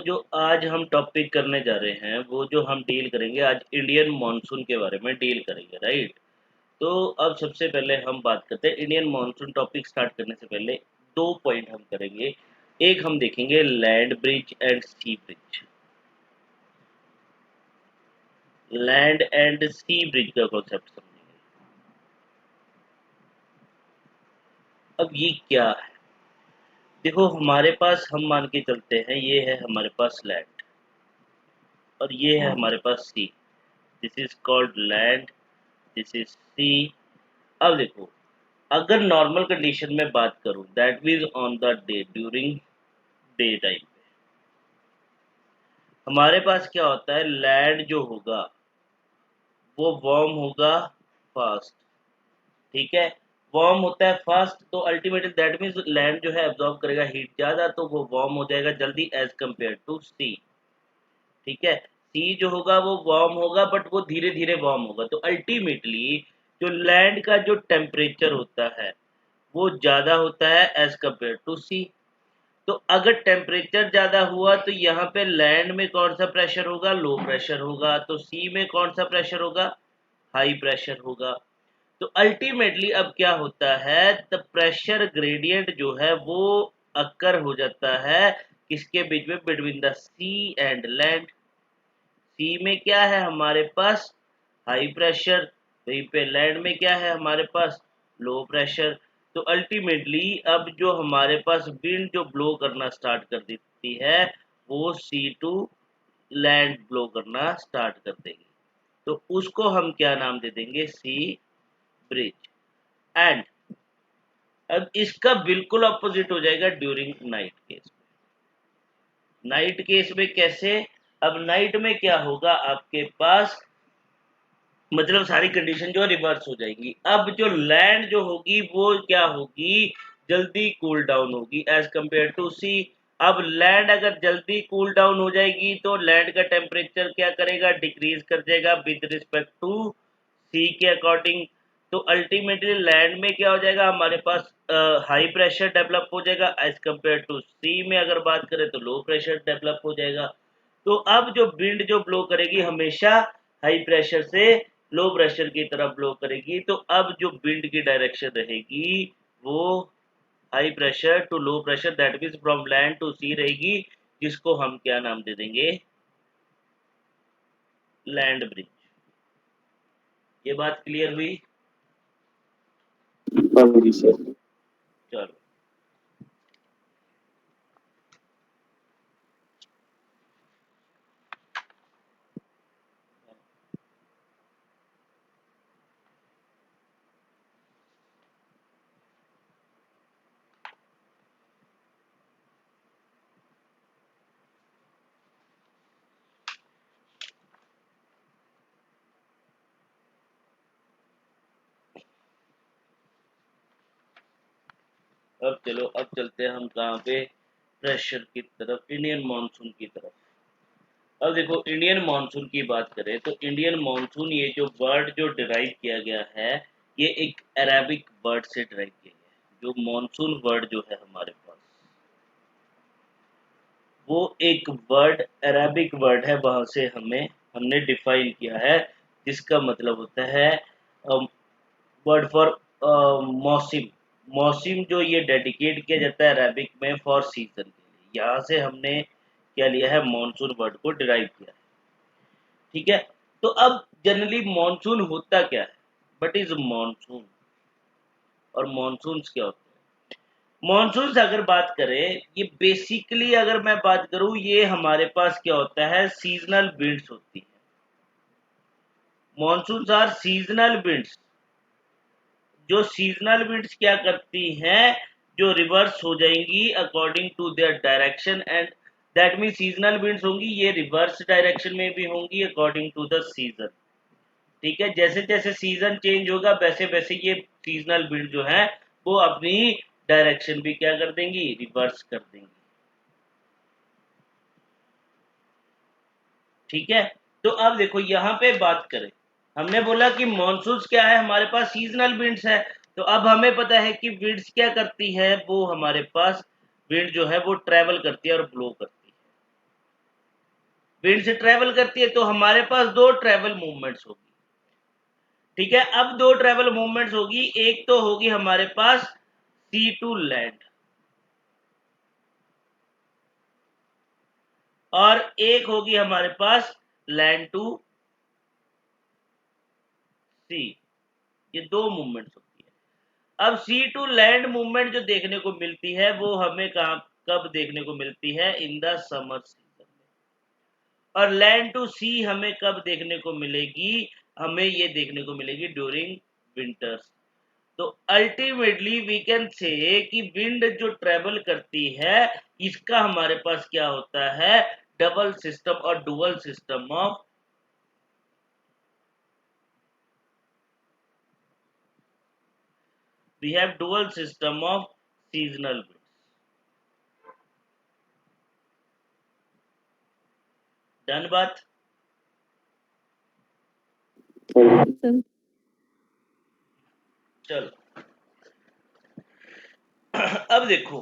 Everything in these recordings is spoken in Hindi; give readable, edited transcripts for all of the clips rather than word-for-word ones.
जो आज हम टॉपिक करने जा रहे हैं वो जो हम डील करेंगे आज इंडियन मॉनसून के बारे में डील करेंगे, राइट। तो अब सबसे पहले हम बात करते हैं इंडियन मॉनसून। टॉपिक स्टार्ट करने से पहले दो पॉइंट हम करेंगे। एक हम देखेंगे land bridge and sea bridge. Land and sea bridge का कॉन्सेप्ट समझेंगे। अब ये क्या है, देखो हमारे पास हम मान के चलते हैं ये है हमारे पास लैंड और ये है हमारे पास sea. This is called land, this is sea. अब देखो, अगर नॉर्मल कंडीशन में बात करूं that means on the day during day time हमारे पास क्या होता है, लैंड जो होगा वो वार्म होगा फास्ट। ठीक है, वार्म होता है फास्ट तो अल्टीमेटली दैट मीन्स लैंड जो है एब्जॉर्ब करेगा हीट ज़्यादा तो वो वार्म हो जाएगा जल्दी एज कम्पेयर टू सी। ठीक है, सी जो होगा वो वार्म होगा बट वो धीरे धीरे वार्म होगा। तो अल्टीमेटली जो लैंड का जो टेम्परेचर होता है वो ज़्यादा होता है एज कम्पेयर टू सी। तो अगर टेम्परेचर ज़्यादा हुआ तो यहाँ पे लैंड में कौन सा प्रेशर होगा, लो प्रेशर होगा। तो सी में कौन सा प्रेशर होगा, हाई प्रेशर होगा। तो अल्टीमेटली अब क्या होता है, द प्रेशर ग्रेडियंट जो है वो अक्कर हो जाता है किसके बीच में, between the sea and land. Sea में क्या है हमारे पास, हाई प्रेशर, वहीं पे लैंड में क्या है हमारे पास, लो प्रेशर। तो अल्टीमेटली अब जो हमारे पास विंड जो ब्लो करना स्टार्ट कर देती है वो सी टू लैंड ब्लो करना स्टार्ट कर देगी। तो उसको हम क्या नाम दे देंगे, सी ब्रिज। एंड अब इसका बिल्कुल अपोजिट हो जाएगा during night case. Night case में कैसे, अब नाइट में क्या होगा आपके पास, मतलब सारी कंडीशन जो है रिवर्स हो जाएगी। अब जो लैंड जो होगी वो क्या होगी, जल्दी कूल डाउन होगी एज कंपेयर टू सी। अब लैंड अगर जल्दी कूल डाउन हो जाएगी तो लैंड का टेम्परेचर क्या करेगा, डिक्रीज कर जाएगा विद रिस्पेक्ट टू सी के अकॉर्डिंग। तो अल्टीमेटली लैंड में क्या हो जाएगा हमारे पास, हाई प्रेशर डेवलप हो जाएगा एज कंपेयर टू सी में अगर बात करें तो लो प्रेशर डेवलप हो जाएगा। तो अब जो विंड जो ब्लो करेगी हमेशा हाई प्रेशर से लो प्रेशर की तरफ ब्लो करेगी। तो अब जो विंड की डायरेक्शन रहेगी वो high pressure to low pressure that means from land to sea रहेगी, जिसको हम क्या नाम दे देंगे, लैंड ब्रिज। ये बात क्लियर हुई। हाँ जी सर। चलो, अब चलो अब चलते हैं हम कहाँ पे, प्रेशर की तरफ, इंडियन मानसून की तरफ। अब देखो इंडियन मानसून की बात करें तो इंडियन मानसून ये जो वर्ड जो डिराइव किया गया है ये एक अरेबिक वर्ड से डिराइव किया गया है। जो मानसून वर्ड जो है हमारे पास वो एक वर्ड अरेबिक वर्ड है, वहां से हमने डिफाइन किया है, जिसका मतलब होता है वर्ड फॉर मौसम। मौसम जो ये डेडिकेट किया जाता है अरेबिक में फॉर सीजन के लिए, यहाँ से हमने क्या लिया है, मानसून वर्ड को डिराइव किया है। ठीक है, तो अब जनरली मानसून होता क्या है, बट इज मानसून और मानसून क्या होता है। मानसून अगर बात करें ये बेसिकली अगर मैं बात करूं ये हमारे पास क्या होता है, सीजनल विंड्स होती है। Monsoon are seasonal winds. जो सीजनल विंड्स क्या करती हैं, जो रिवर्स हो जाएंगी according to their direction and that mean seasonal winds होंगी ये रिवर्स डायरेक्शन में भी होंगी अकॉर्डिंग टू द सीजन। ठीक है, जैसे जैसे सीजन चेंज होगा वैसे वैसे ये सीजनल विंड जो है वो अपनी डायरेक्शन भी क्या कर देंगी, रिवर्स कर देंगी। ठीक है, तो अब देखो यहाँ पे बात करें, हमने बोला कि मॉनसून क्या है, हमारे पास सीजनल विंड्स है। तो अब हमें पता है कि विंड्स क्या करती है, वो हमारे पास विंड जो है वो ट्रेवल करती है और ब्लो करती है। विंड से ट्रेवल करती है, तो हमारे पास दो ट्रेवल मूवमेंट्स होगी। ठीक है, अब दो ट्रेवल मूवमेंट्स होगी, एक तो होगी हमारे पास सी टू लैंड और एक होगी हमारे पास लैंड टू सी। ये दो मूवमेंट्स होती है। अब सी टू लैंड मूवमेंट जो देखने को मिलती है वो हमें कहां कब देखने को मिलती है? इन द समर सीजन में। और लैंड टू सी हमें कब देखने को मिलेगी? हमें ये देखने को मिलेगी ड्यूरिंग विंटर्स। तो अल्टीमेटली वी कैन से कि विंड जो ट्रेवल करती है, इसका हमारे पास क्या होता है? डबल सिस्टम और dual system of, we have dual system of seasonal winds. Done बात? चलो अब देखो,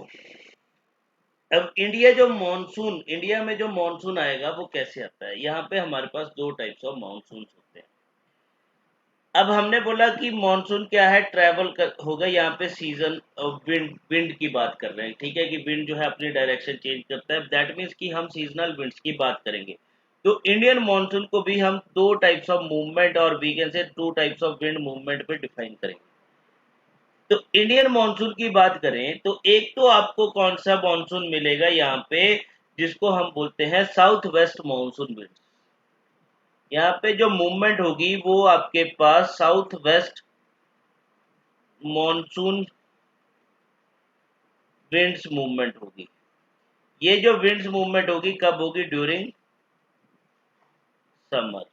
अब इंडिया में जो मॉनसून आएगा वो कैसे आता है? यहाँ पे हमारे पास दो टाइप्स ऑफ मॉनसून होते हैं। अब हमने बोला कि मॉनसून क्या है? होगा यहाँ पे सीजन विंड की बात कर रहे हैं। ठीक है, कि विंड जो है अपनी डायरेक्शन चेंज करता है, दैट मीन्स कि हम सीजनल विंड्स की बात करेंगे। तो इंडियन मॉनसून को भी हम दो टाइप्स ऑफ मूवमेंट और वीकेंड से two types of wind movement पे डिफाइन करेंगे। तो इंडियन मॉनसून की बात करें तो एक तो आपको कौन सा मॉनसून मिलेगा यहाँ पे, जिसको हम बोलते हैं साउथ वेस्ट मॉनसून विंड। यहाँ पे जो मूवमेंट होगी वो आपके पास south west monsoon winds movement होगी। ये जो विंड्स मूवमेंट होगी कब होगी? During summer.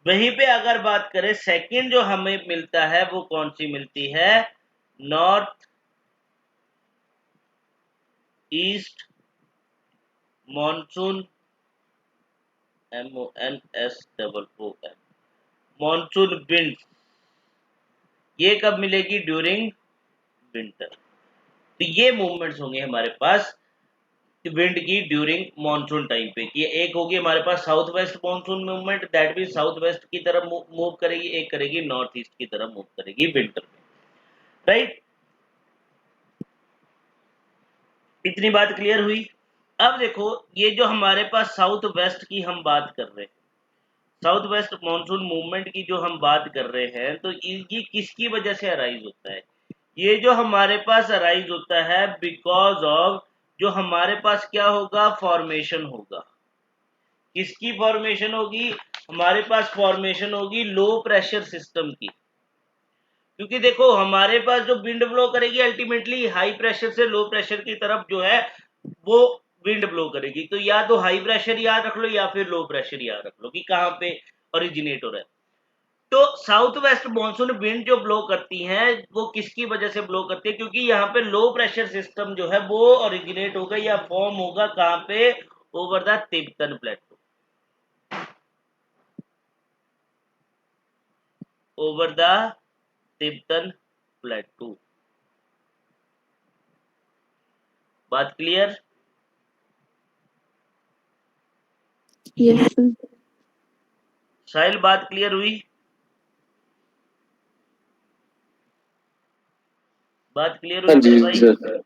वहीं पे अगर बात करें सेकंड जो हमें मिलता है वो कौन सी मिलती है? North east monsoon, MONSOON monsoon wind. ये कब मिलेगी? During winter. तो ये मूवमेंट्स होंगे हमारे पास विंड की ड्यूरिंग मॉनसून टाइम पे। कि एक होगी हमारे पास south west monsoon movement, that mean south west की तरफ मूव करेगी, एक करेगी नॉर्थ ईस्ट की तरफ मूव करेगी विंटर में। राइट, इतनी बात क्लियर हुई? अब देखो, ये जो हमारे पास साउथ वेस्ट की हम बात कर रहे हैं, साउथ वेस्ट मॉनसून मूवमेंट की जो हम बात कर रहे हैं, तो ये किसकी वजह से अराइज होता है? ये जो हमारे पास अराइज होता है बिकॉज ऑफ, जो हमारे पास क्या होगा? फॉर्मेशन होगा। किसकी फॉर्मेशन होगी? हमारे पास फॉर्मेशन होगी लो प्रेशर सिस्टम की। क्योंकि देखो हमारे पास जो विंड ब्लो करेगी अल्टीमेटली हाई प्रेशर से लो प्रेशर की तरफ जो है वो विंड ब्लो करेगी। तो या तो हाई प्रेशर याद रख लो या फिर लो प्रेशर याद रख लो कि कहां पे ओरिजिनेट हो रहा है। तो साउथ वेस्ट मॉनसून विंड जो ब्लो करती हैं वो किसकी वजह से ब्लो करती है? क्योंकि यहाँ पे लो प्रेशर सिस्टम जो है वो ओरिजिनेट होगा या फॉर्म होगा कहां पे? Over the Tibetan plateau. Over the Tibetan plateau. बात क्लियर? Yes sir. साहिल बात क्लियर हुई? बात क्लियर हाँ हुई जी मेरे भाई? सर।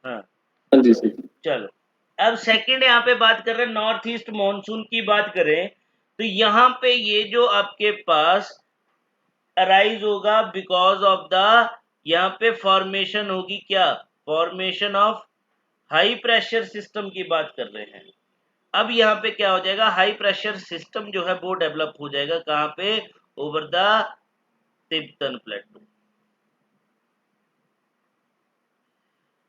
हाँ, हाँ जी सर। चलो अब सेकंड यहाँ पे बात कर रहे हैं नॉर्थ ईस्ट मॉनसून की बात करें तो यहाँ पे ये जो आपके पास अराइज होगा बिकॉज ऑफ द, यहाँ पे फॉर्मेशन होगी क्या? Formation of high pressure system की बात कर रहे हैं। अब यहाँ पे क्या हो जाएगा? हाई प्रेशर सिस्टम जो है वो डेवलप हो जाएगा कहाँ पे? ओवर द तिब्बतन प्लेटो।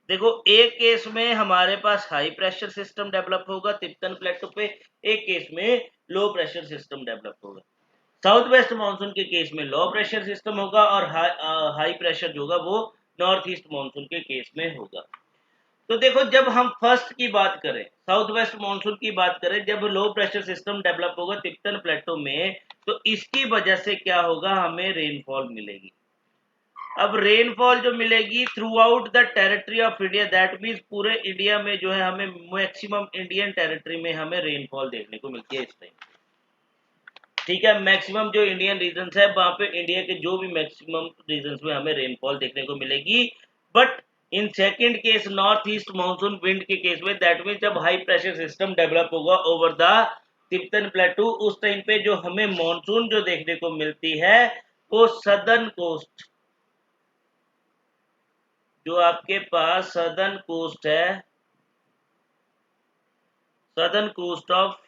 देखो एक केस में हमारे पास हाई प्रेशर सिस्टम डेवलप होगा तिब्बतन प्लेटो पे, एक केस में लो प्रेशर सिस्टम डेवलप होगा। साउथ वेस्ट मानसून के केस में लो प्रेशर सिस्टम होगा और हाई प्रेशर जो होगा वो नॉर्थ ईस्ट मानसून के केस में होगा। तो देखो जब हम फर्स्ट की बात करें, साउथ वेस्ट मानसून की बात करें, जब लो प्रेशर सिस्टम डेवलप होगा तिब्बतन प्लेटो में, तो इसकी वजह से क्या होगा? हमें रेनफॉल मिलेगी। अब रेनफॉल जो मिलेगी through out the territory of India, that means पूरे इंडिया में जो है हमें मैक्सिमम इंडियन टेरिटरी में हमें रेनफॉल देखने को मिलती है इस टाइम। ठीक है, मैक्सिमम जो इंडियन रीजन्स है वहां पे इंडिया के जो भी मैक्सिमम रीजन्स में हमें रेनफॉल देखने को मिलेगी। But in second case north east monsoon wind के केस में, दैट मीन्स जब हाई प्रेशर सिस्टम डेवलप होगा ओवर द तिब्बतन प्लेटू, उस टाइम पे जो हमें मानसून जो देखने को मिलती है वो सदर्न कोस्ट, जो आपके पास सदर्न कोस्ट है, southern coast of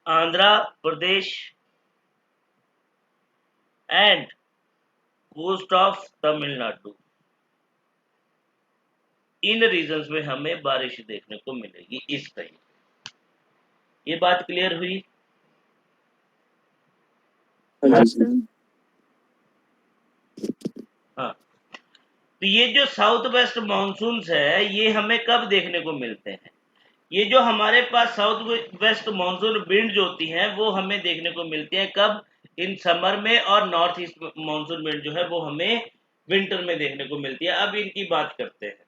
Andhra Pradesh and coast of Tamil Nadu, in regions में हमें बारिश देखने को मिलेगी इस टाइम। ये बात क्लियर हुई? हाँ जी सर। हाँ, तो ये जो साउथ वेस्ट मानसून है ये हमें कब देखने को मिलते हैं? ये जो हमारे पास साउथ वेस्ट मानसून विंड जो होती हैं वो हमें देखने को मिलती हैं कब? इन समर में, और नॉर्थ ईस्ट मानसून विंड जो है वो हमें विंटर में देखने को मिलती है। अब इनकी बात करते हैं।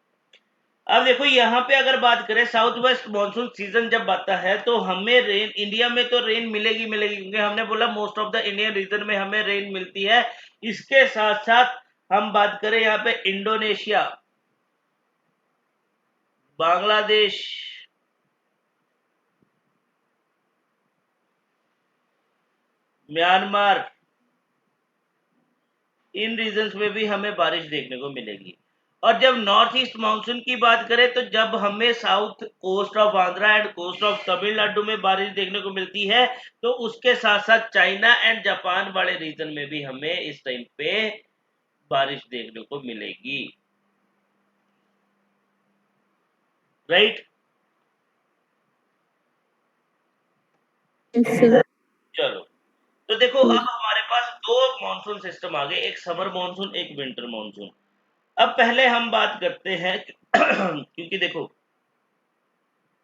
अब देखो यहाँ पे अगर बात करें साउथ वेस्ट मानसून सीजन जब आता है तो हमें रेन, इंडिया में तो रेन मिलेगी मिलेगी, क्योंकि हमने बोला most of the Indian reason में हमें रेन मिलती है। इसके साथ साथ हम बात करें यहाँ पे इंडोनेशिया, बांग्लादेश, म्यांमार, इन रीजन्स में भी हमें बारिश देखने को मिलेगी। और जब नॉर्थ ईस्ट मानसून की बात करें तो जब हमें south coast of Andhra and coast of Tamil Nadu में बारिश देखने को मिलती है तो उसके साथ साथ चाइना एंड जापान वाले रीजन में भी हमें इस टाइम पे बारिश देखने को मिलेगी। राइट? Yes sir. चलो, तो देखो अब हमारे पास दो मॉनसून सिस्टम आ गए, एक समर मॉनसून एक विंटर मॉनसून। अब पहले हम बात करते हैं क्योंकि देखो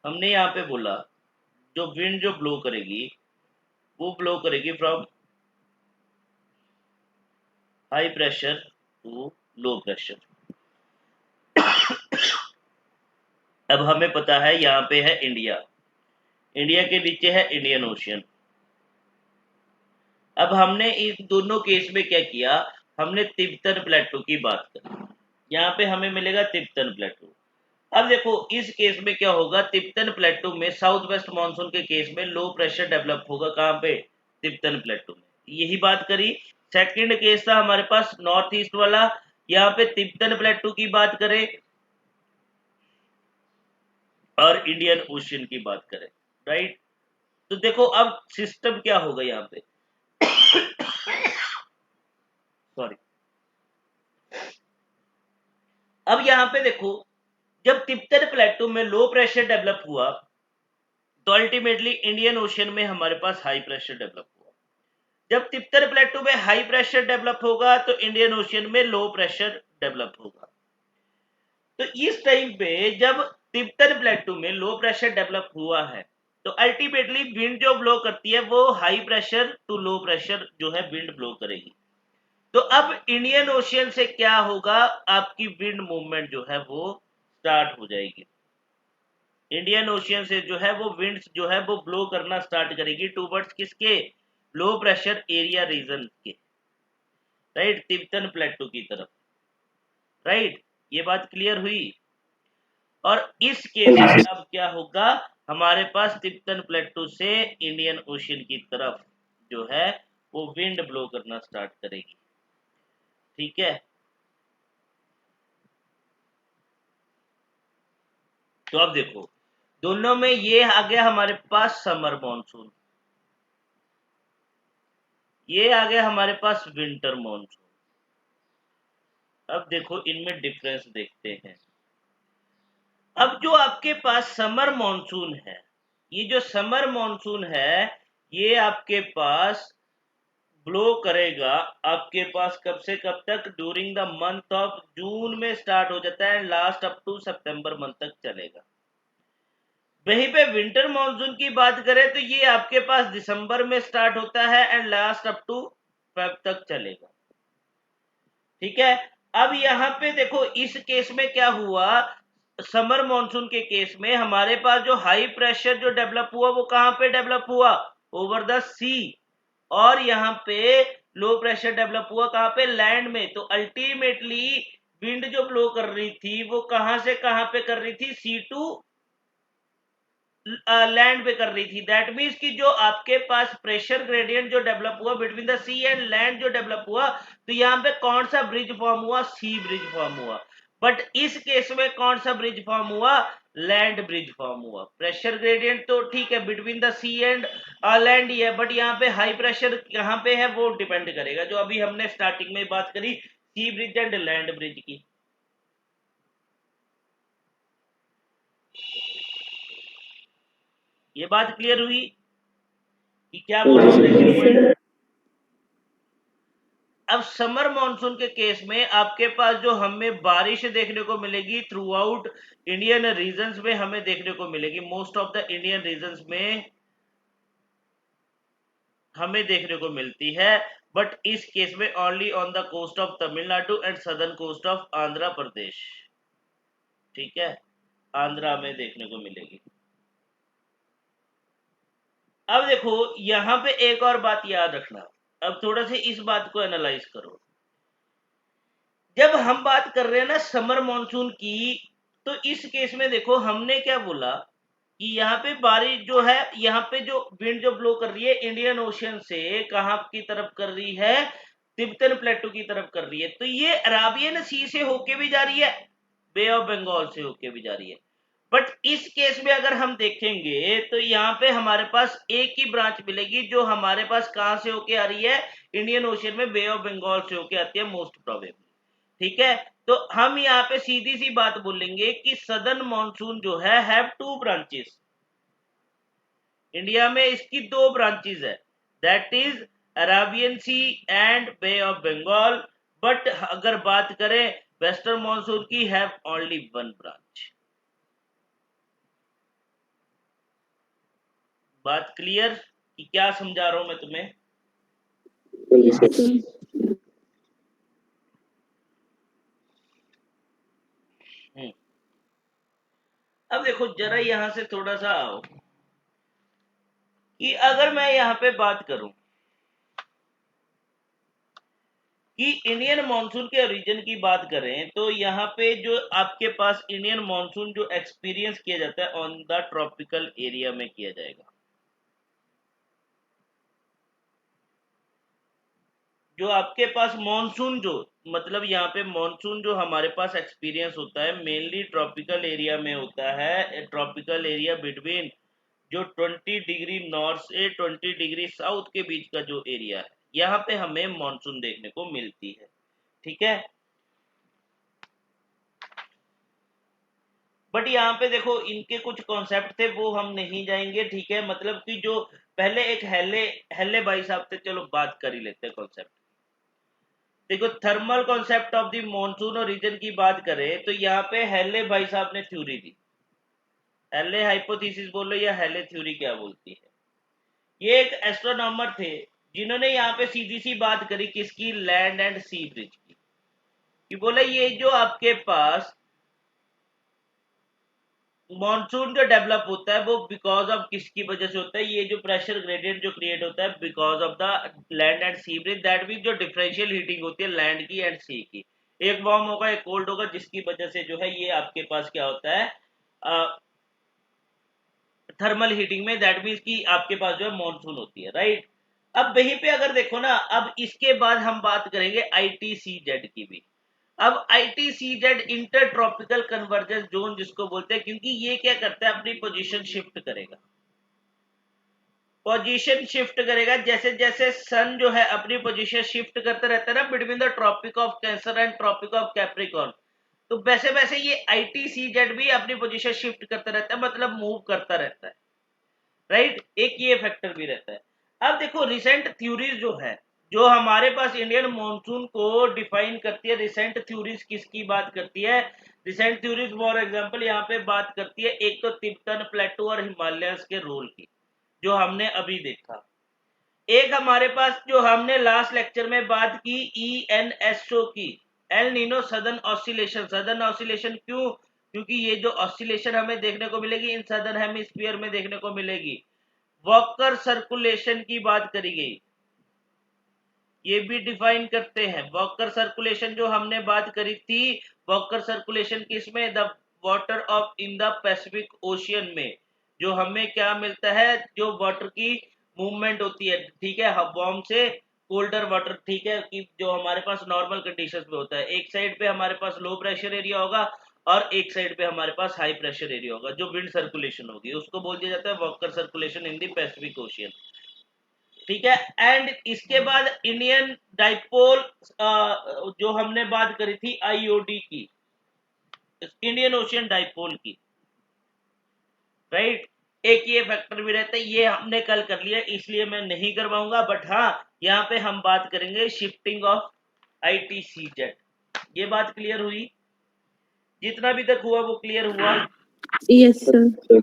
हमने यहाँ पे बोला जो विंड जो ब्लो करेगी वो ब्लो करेगी from high pressure to low pressure. अब हमें पता है यहाँ पे है इंडिया, इंडिया के नीचे है इंडियन ओशियन। अब हमने इन दोनों केस में क्या किया, हमने तिब्बतन प्लेटो की बात करी, यहाँ पे हमें मिलेगा तिब्बतन प्लेटो। अब देखो इस केस में क्या होगा, तिब्बतन प्लेटो में साउथ वेस्ट मानसून के केस में लो प्रेशर डेवलप होगा, कहाँ पे? तिब्बतन प्लेटो में, यही बात करी। सेकंड केस था हमारे पास नॉर्थ ईस्ट वाला, यहाँ पे तिब्बतन प्लेटो की बात करें और इंडियन ओशियन की बात करें। राइट? तो देखो अब सिस्टम क्या होगा यहाँ पे, सॉरी। अब यहाँ पे देखो जब तिब्बतन प्लेटो में लो प्रेशर डेवलप हुआ तो अल्टीमेटली इंडियन ओशियन में हमारे पास हाई प्रेशर डेवलप हुआ। जब तिब्बतन प्लेटो में हाई प्रेशर डेवलप होगा तो इंडियन ओशियन में लो प्रेशर डेवलप होगा। तो इस टाइम पे जब तिब्बतन प्लेटो में लो प्रेशर डेवलप हुआ है तो अल्टीमेटली विंड जो ब्लो करती है वो high pressure to low pressure जो है विंड ब्लो करेगी। तो अब इंडियन ओशियन से क्या होगा, आपकी विंड मूवमेंट जो है वो स्टार्ट हो जाएगी। इंडियन ओशियन से जो है वो विंड्स जो है वो ब्लो करना स्टार्ट करेगी टूवर्ड्स किसके? लो प्रेशर एरिया रीजन के, राइट, तिब्बतन प्लेटो की तरफ। राइट? ये बात क्लियर हुई? और इस केस में अब क्या होगा, हमारे पास तिब्बतन प्लेटो से इंडियन ओशियन की तरफ जो है वो विंड ब्लो करना स्टार्ट करेगी। ठीक है, तो अब देखो दोनों में ये आ गया हमारे पास समर मॉनसून, ये आ गया हमारे पास विंटर मॉनसून। अब देखो इनमें डिफरेंस देखते हैं। अब जो आपके पास समर मॉनसून है, ये जो समर मॉनसून है ये आपके पास ब्लो करेगा आपके पास कब से कब तक? During the month of June में स्टार्ट हो जाता है, लास्ट अप टू सितंबर मंथ तक चलेगा। वहीं पे विंटर मॉनसून की बात करें तो ये आपके पास दिसंबर में स्टार्ट होता है and last up to Feb तक चलेगा। ठीक है, अब यहाँ पे देखो इस केस में क्या हुआ, समर मॉनसून के केस में हमारे पास जो हाई प्रेशर जो डेवलप हुआ वो कहां पे डेवलप हुआ, ओवर द सी, और यहाँ पे लो प्रेशर डेवलप हुआ कहां पे, लैंड में। तो अल्टीमेटली विंड जो ब्लो कर रही थी वो कहां से कहां पे कर रही थी, सी टू लैंड पे कर रही थी। दैट मीन्स कि जो आपके पास प्रेशर ग्रेडियंट जो डेवलप हुआ between the sea and land जो डेवलप हुआ, तो यहाँ पे कौन सा ब्रिज फॉर्म हुआ, सी ब्रिज फॉर्म हुआ। बट इस केस में कौन सा ब्रिज फॉर्म हुआ, लैंड ब्रिज फॉर्म हुआ। प्रेशर ग्रेडियंट तो ठीक है between the sea and land ही है, बट यहाँ पे हाई प्रेशर कहाँ पे है वो डिपेंड करेगा, जो अभी हमने स्टार्टिंग में बात करी सी ब्रिज एंड लैंड ब्रिज की। ये बात क्लियर हुई कि क्या बोल रहा हूं Yes, देखिए। sir. अब समर मॉनसून के केस में आपके पास जो हमें बारिश देखने को मिलेगी थ्रू आउट इंडियन रीजन्स में हमें देखने को मिलेगी, most of the Indian regions में हमें देखने को मिलती है, बट इस केस में only on the coast of Tamil Nadu and southern coast of Andhra Pradesh. ठीक है, आंध्रा में देखने को मिलेगी। अब देखो यहां पे एक और बात याद रखना, अब थोड़ा सा इस बात को एनालाइज करो। जब हम बात कर रहे हैं ना समर मॉनसून की, तो इस केस में देखो हमने क्या बोला कि यहाँ पे बारिश जो है, यहाँ पे जो विंड जो ब्लो कर रही है इंडियन ओशियन से कहां की तरफ कर रही है, तिब्बतन प्लेटो की तरफ कर रही है। तो ये अराबियन सी से होके भी जा रही है, बे ऑफ बंगाल से होके भी जा रही है। बट इस केस में अगर हम देखेंगे तो यहाँ पे हमारे पास एक ही ब्रांच मिलेगी जो हमारे पास कहां से होके आ रही है, इंडियन ओशियन में बे ऑफ बंगाल से होके आती है मोस्ट प्रोबेबली। ठीक है, तो हम यहाँ पे सीधी सी बात बोलेंगे कि सदर्न मॉनसून जो है हैव टू ब्रांचेस। इंडिया में इसकी दो ब्रांचेस है, that is Arabian sea and bay of Bengal. But अगर बात करें वेस्टर्न मॉनसून की, हैव ओनली वन ब्रांच। बात क्लियर कि क्या समझा रहा हूं मैं तुम्हें। Yes, sir. अब देखो जरा यहां से थोड़ा सा आओ कि अगर मैं यहां पे बात करूं कि इंडियन मॉनसून के ओरिजिन की बात करें, तो यहाँ पे जो आपके पास इंडियन मॉनसून जो एक्सपीरियंस किया जाता है ऑन द ट्रॉपिकल एरिया में किया जाएगा। जो आपके पास मॉनसून जो मतलब यहाँ पे मॉनसून जो हमारे पास एक्सपीरियंस होता है मेनली ट्रॉपिकल एरिया में होता है, ट्रॉपिकल एरिया बिटवीन जो 20 डिग्री नॉर्थ से 20 डिग्री साउथ के बीच का जो एरिया है, यहाँ पे हमें मॉनसून देखने को मिलती है। ठीक है, बट यहाँ पे देखो इनके कुछ कॉन्सेप्ट थे वो हम नहीं जाएंगे। ठीक है, मतलब कि जो पहले एक हेले हेले भाई साहब से चलो बात कर ही लेते हैं कॉन्सेप्ट। देखो thermal concept of the monsoon और रीजन की बात करें तो यहाँ पे हेले भाई साहब ने थ्योरी दी, हेले हाइपोथेसिस बोलो या हेले थ्योरी क्या बोलती है। ये एक एस्ट्रोनॉमर थे जिन्होंने यहाँ पे सीधी सी बात करी किसकी, लैंड एंड सी ब्रिज की, कि बोला ये जो आपके पास मॉनसून जो डेवलप होता है वो बिकॉज ऑफ किसकी वजह से होता है, ये जो प्रेशर ग्रेडियंट जो क्रिएट होता है because of the land and sea bridge. That mean जो डिफरेंशियल हीटिंग होती है लैंड की एंड सी की, एक वार्म होगा एक कोल्ड होगा, जिसकी वजह से जो है ये आपके पास क्या होता है थर्मल हीटिंग में। दैट मीन्स कि आपके पास जो है मॉनसून होती है, राइट। अब वहीं पे अगर देखो ना, अब इसके बाद हम बात करेंगे ITCZ की भी। अब ITCZ inter tropical convergence zone जिसको बोलते हैं, क्योंकि ये क्या करता है अपनी पोजीशन शिफ्ट करेगा, पोजीशन शिफ्ट करेगा जैसे जैसे सन जो है अपनी पोजीशन शिफ्ट करता रहता है ना between the tropic of cancer and tropic of capricorn, तो वैसे वैसे ये ITCZ भी अपनी पोजीशन शिफ्ट करता रहता है, मतलब मूव करता रहता है, राइट। एक ये फैक्टर भी रहता है। अब देखो रिसेंट थ्योरीज जो है जो हमारे पास इंडियन मॉनसून को डिफाइन करती है, रिसेंट थ्योरीज किसकी बात करती है, रिसेंट थ्योरीज फॉर एग्जांपल यहाँ पे बात करती है एक तो तिब्बतन प्लेटो और हिमालयस के रोल की, जो हमने अभी देखा। एक हमारे पास जो हमने लास्ट लेक्चर में बात की ENSO की, El Nino southern oscillation. Southern oscillation क्यों? क्योंकि ये जो ऑसिलेशन हमें देखने को मिलेगी इन सदर्न हेमिस्फीयर में देखने को मिलेगी। वॉकर सर्कुलेशन की बात करी गई, ये भी डिफाइन करते हैं। वॉकर सर्कुलेशन जो हमने बात करी थी, वॉकर सर्कुलेशन किसमें? The water of in the Pacific ocean में, जो हमें क्या मिलता है, जो वाटर की मूवमेंट होती है, ठीक है, वार्म से कोल्डर वाटर, ठीक है, कि जो हमारे पास नॉर्मल कंडीशंस में होता है। एक साइड पे हमारे पास लो प्रेशर एरिया होगा और एक साइड पे हमारे पास हाई प्रेशर एरिया होगा, जो विंड सर्कुलेशन होगी उसको बोल दिया जाता है walker circulation in the Pacific ocean, ठीक है। एंड इसके बाद इंडियन डाइपोल, जो हमने बात करी थी आईओडी की, इंडियन ओशियन डाइपोल की, राइट। एक ये फैक्टर भी रहता है, ये हमने कल कर लिया इसलिए मैं नहीं करवाऊंगा, बट हाँ यहाँ पे हम बात करेंगे शिफ्टिंग ऑफ ITCZ। ये बात क्लियर हुई? जितना भी तक हुआ वो क्लियर हुआ? Yes sir.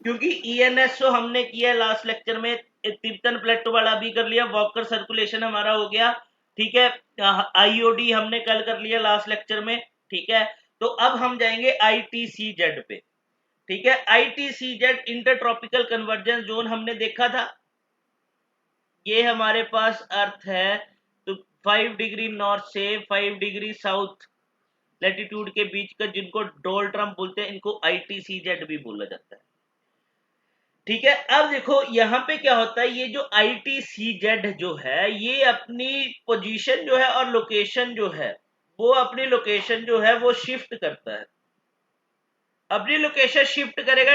क्योंकि ENSO हमने किया लास्ट लेक्चर में, तिब्बतन प्लेटो वाला भी कर लिया, वॉकर सर्कुलेशन हमारा हो गया, ठीक है। IOD हमने कल कर लिया लास्ट लेक्चर में, ठीक है। तो अब हम जाएंगे ITCZ पे, ठीक है। ITCZ इंटरट्रॉपिकल कन्वर्जेंस जोन हमने देखा था, ये हमारे पास अर्थ है, तो 5 डिग्री नॉर्थ से 5 डिग्री साउथ लैटिट्यूड के बीच का, जिनको डोल्ट्रम बोलते हैं, इनको ITCZ भी बोला जाता है, ठीक है। अब देखो यहाँ पे क्या होता है, ये जो ITCZ जो है ये अपनी पोजीशन जो है और लोकेशन जो है, वो अपनी लोकेशन जो है वो शिफ्ट करता है। अपनी लोकेशन शिफ्ट करेगा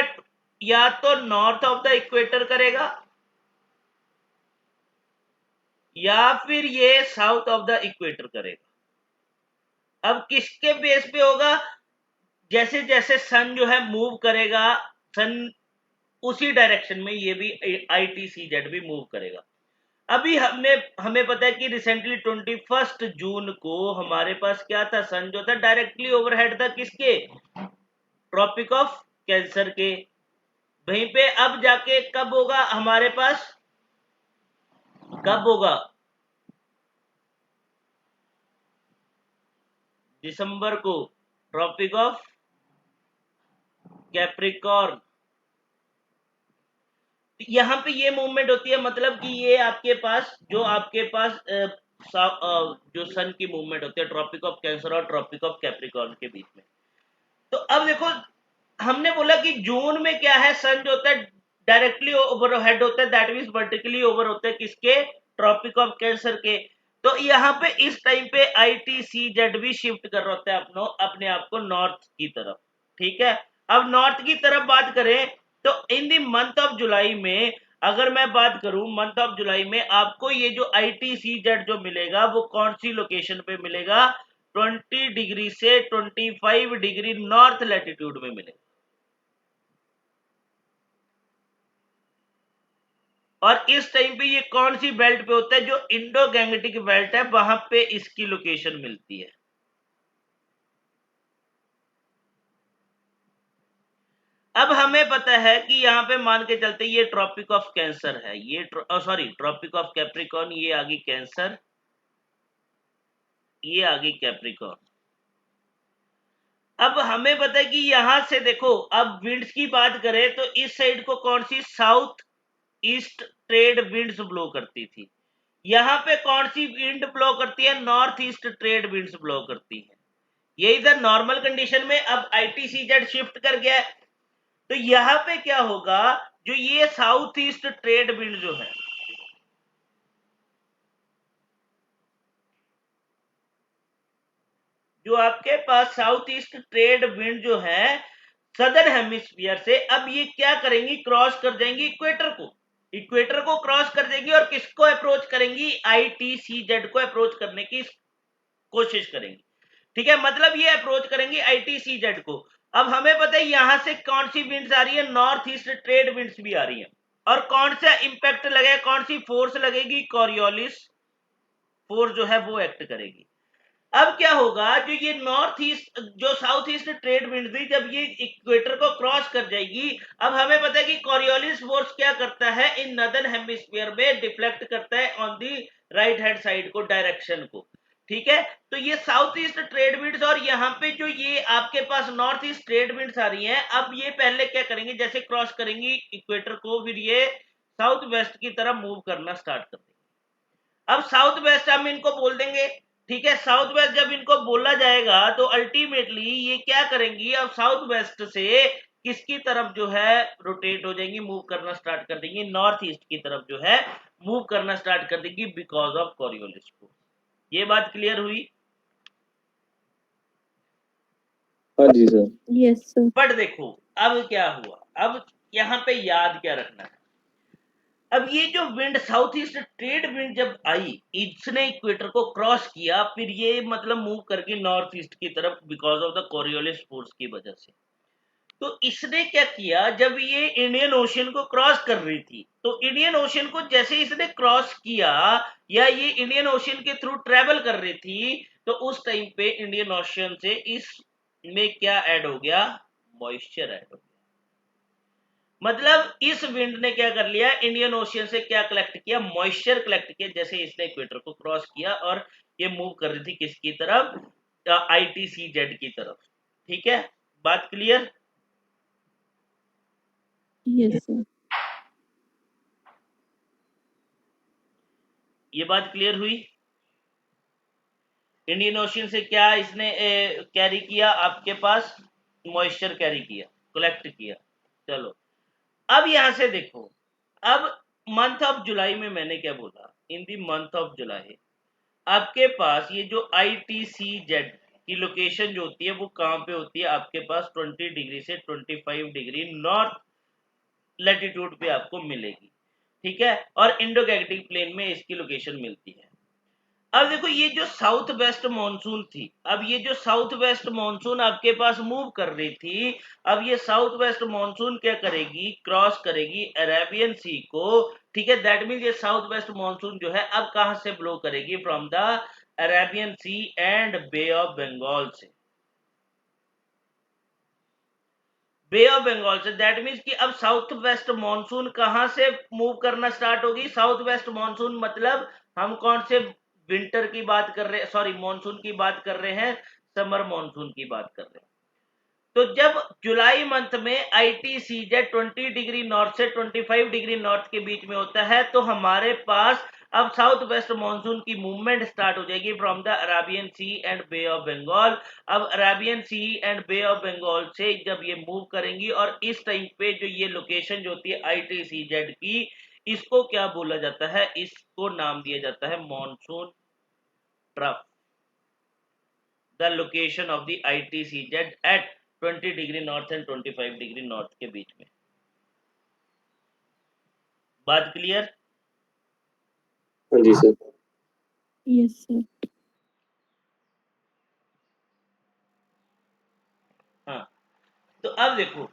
या तो नॉर्थ ऑफ द इक्वेटर करेगा या फिर ये साउथ ऑफ द इक्वेटर करेगा। अब किसके बेस पे होगा? जैसे जैसे सन जो है मूव करेगा, सन उसी डायरेक्शन में ये भी ITCZ भी मूव करेगा। अभी हमें पता है कि रिसेंटली 21 जून को हमारे पास क्या था, सन जो था डायरेक्टली ओवरहेड था किसके? ट्रॉपिक ऑफ कैंसर के। वहीं पे अब जाके कब होगा हमारे पास, कब होगा? दिसंबर को ट्रॉपिक ऑफ कैप्रिकॉर्न। यहाँ पे ये मूवमेंट होती है, मतलब कि ये आपके पास जो जो सन की मूवमेंट होती है ट्रॉपिक ऑफ कैंसर और ट्रॉपिक ऑफ कैप्रिकॉर्न के बीच में। तो अब देखो हमने बोला कि जून में क्या है, सन जो होता है डायरेक्टली ओवरहेड होता है, दैट मींस वर्टिकली ओवर होता है किसके? ट्रॉपिक ऑफ कैंसर के। तो यहाँ पे इस टाइम पे ITCZ भी शिफ्ट कर रहा होता है अपने आप को नॉर्थ की तरफ, ठीक है। अब नॉर्थ की तरफ बात करें तो in the month of July में, अगर मैं बात करूं मंथ ऑफ जुलाई में, आपको ये जो ITCZ जो मिलेगा वो कौन सी लोकेशन पे मिलेगा? 20 डिग्री से 25 डिग्री नॉर्थ लैटिट्यूड में मिलेगा। और इस टाइम पे ये कौन सी बेल्ट पे होता है? जो इंडो गैंगेटिक बेल्ट है वहां पे इसकी लोकेशन मिलती है। अब हमें पता है कि यहाँ पे मान के चलते ये ट्रॉपिक ऑफ कैंसर है, ये सॉरी ट्रॉपिक ऑफ कैप्रिकॉर्न, ये आगे कैंसर, ये आगे कैप्रिकॉर्न। अब हमें पता है कि यहां से देखो, अब विंड्स की बात करें तो इस साइड को कौन सी south east trade winds blow करती थी, यहाँ पे कौन सी विंड ब्लो करती है? North east trade winds blow करती है। ये इधर नॉर्मल कंडीशन में, अब ITCZ शिफ्ट कर गया है तो यहाँ पे क्या होगा, जो ये साउथ ईस्ट ट्रेड विंड जो है, जो आपके पास साउथ ईस्ट ट्रेड विंड जो है सदर्न हेमिस्फीयर से, अब ये क्या करेंगी? क्रॉस कर जाएंगी इक्वेटर को, इक्वेटर को क्रॉस कर देंगी और किसको अप्रोच करेंगी? ITCZ को अप्रोच करने की कोशिश करेंगी, ठीक है। मतलब ये अप्रोच करेंगे ITCZ को। अब हमें पता है यहां से कौन सी विंड्स आ रही है? नॉर्थ ईस्ट ट्रेड विंड्स भी आ रही है। और कौन सा इंपैक्ट लगेगा, कौन सी फोर्स लगेगी? कॉरियोलिस फोर्स जो है वो एक्ट करेगी। अब क्या होगा, जो ये नॉर्थ ईस्ट जो साउथ ईस्ट ट्रेड विंड थी, जब ये इक्वेटर को क्रॉस कर जाएगी, अब हमें पता है कि कॉरियोलिस फोर्स क्या करता है, इन नदर्न हेमिस्फीयर में डिफ्लेक्ट करता है on the right hand side को, डायरेक्शन को। ठीक है, तो ये साउथ ईस्ट ट्रेड विंड्स और यहाँ पे जो ये आपके पास नॉर्थ ईस्ट ट्रेड विंड्स आ रही हैं, अब ये पहले क्या करेंगे, जैसे क्रॉस करेंगी इक्वेटर को, फिर ये साउथ वेस्ट की तरफ मूव करना स्टार्ट कर देंगे। अब साउथ वेस्ट हम इनको बोल देंगे। ठीक है, साउथ वेस्ट जब इनको बोला जाएगा तो अल्टीमेटली ये क्या करेंगी, अब साउथ वेस्ट से किसकी तरफ जो है रोटेट हो जाएंगी, मूव करना स्टार्ट कर देंगी, नॉर्थ ईस्ट की तरफ जो है मूव करना स्टार्ट कर देंगी, बिकॉज ऑफ कॉरियोलिस फोर्स। ये बात क्लियर हुई? हाँ जी सर। Yes sir. बट देखो अब क्या हुआ, अब यहाँ पे याद क्या रखना है, अब ये जो wind south east trade wind जब आई, इसने इक्वेटर को क्रॉस किया, फिर ये मतलब मूव करके नॉर्थ ईस्ट की तरफ, because of the Coriolis force की वजह से। तो इसने क्या किया, जब ये इंडियन ओशियन को क्रॉस कर रही थी, तो इंडियन ओशियन को जैसे इसने क्रॉस किया, या ये इंडियन ओशियन के थ्रू ट्रेवल कर रही थी, तो उस टाइम पे इंडियन ओशियन से इसमें क्या ऐड हो गया, मॉइस्चर ऐड हो गया। मतलब इस विंड ने क्या कर लिया, इंडियन ओशियन से क्या कलेक्ट किया, मॉइस्चर कलेक्ट किया, जैसे इसने इक्वेटर को क्रॉस किया, और ये मूव कर रही थी किसकी तरफ, ITCZ की तरफ। ठीक है, बात क्लियर? Yes sir. ये बात क्लियर हुई? इंडियन ओशियन से क्या इसने कैरी किया, आपके पास मॉइस्चर कैरी किया, कलेक्ट किया। चलो अब यहां से देखो, अब मंथ ऑफ जुलाई में मैंने क्या बोला, इन दी मंथ ऑफ जुलाई आपके पास ये जो ITCZ की लोकेशन जो होती है, वो कहां पे होती है, आपके पास 20 डिग्री से 25 डिग्री नॉर्थ लैटिट्यूड पे आपको मिलेगी। ठीक है, और इंडो गैलेक्टिक प्लेन में इसकी लोकेशन मिलती है। अब देखो ये जो साउथ वेस्ट मॉनसून थी, अब ये जो साउथ वेस्ट मॉनसून आपके पास मूव कर रही थी, अब ये साउथ वेस्ट मॉनसून क्या करेगी, क्रॉस करेगी अरेबियन सी को। ठीक है, दैट मीन ये साउथ वेस्ट मॉनसून जो है अब कहां से ब्लो करेगी, from the Arabian sea and bay of Bengal से, बे ऑफ बंगाल से। दैट मीन्स कि अब साउथ वेस्ट मॉनसून कहां से मूव करना स्टार्ट होगी, साउथ वेस्ट मॉनसून मतलब हम कौन से विंटर की बात कर रहे हैं, सॉरी मॉनसून की बात कर रहे हैं, समर मॉनसून की बात कर रहे हैं। तो जब जुलाई मंथ में ITCZ 20 डिग्री नॉर्थ से 25 डिग्री नॉर्थ के बीच में होता है, तो हमारे पास अब साउथ वेस्ट मॉनसून की मूवमेंट स्टार्ट हो जाएगी from the Arabian sea and bay of Bengal. अब Arabian sea and bay of Bengal से जब ये मूव करेंगी, और इस टाइम पे जो ये लोकेशन जो होती है ITCZ की, इसको क्या बोला जाता है, इसको नाम दिया जाता है monsoon trough. The location of the ITCZ at 20 degree north and 25 degree north के बीच में। बात क्लियर? हाँ जी सर। Yes sir. हाँ, तो अब देखो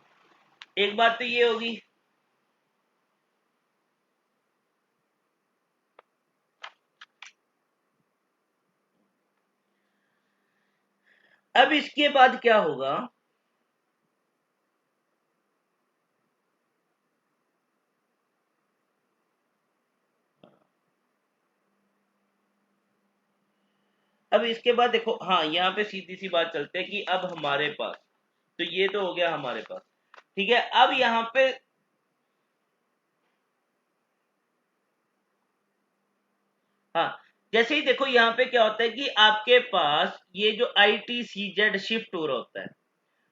एक बात तो ये होगी, अब इसके बाद क्या होगा, अब इसके बाद देखो, हाँ यहाँ पे सीधी सी बात चलते हैं कि अब हमारे पास, तो ये तो हो गया हमारे पास। ठीक है, अब यहाँ पे हाँ, जैसे ही देखो यहाँ पे क्या होता है कि आपके पास ये जो ITCZ शिफ्ट हो रहा होता है,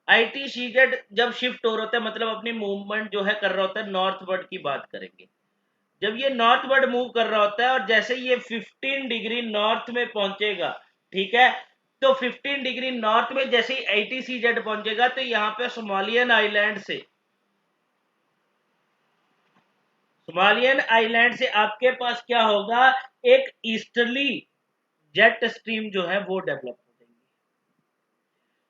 ITCZ जब शिफ्ट हो रहा होता है मतलब अपनी मूवमेंट जो है कर रहा होता है, नॉर्थवर्ड की बात करेंगे। जब ये नॉर्थवर्ड मूव कर रहा होता है और जैसे ये 15 डिग्री नॉर्थ में पहुंचेगा, ठीक है, तो 15 डिग्री नॉर्थ में जैसे ही ITCZ पहुंचेगा, तो यहाँ पे सोमालियन आइलैंड से, सोमालियन आइलैंड से आपके पास क्या होगा, एक ईस्टर्ली जेट स्ट्रीम जो है वो डेवलप हो जाएंगी।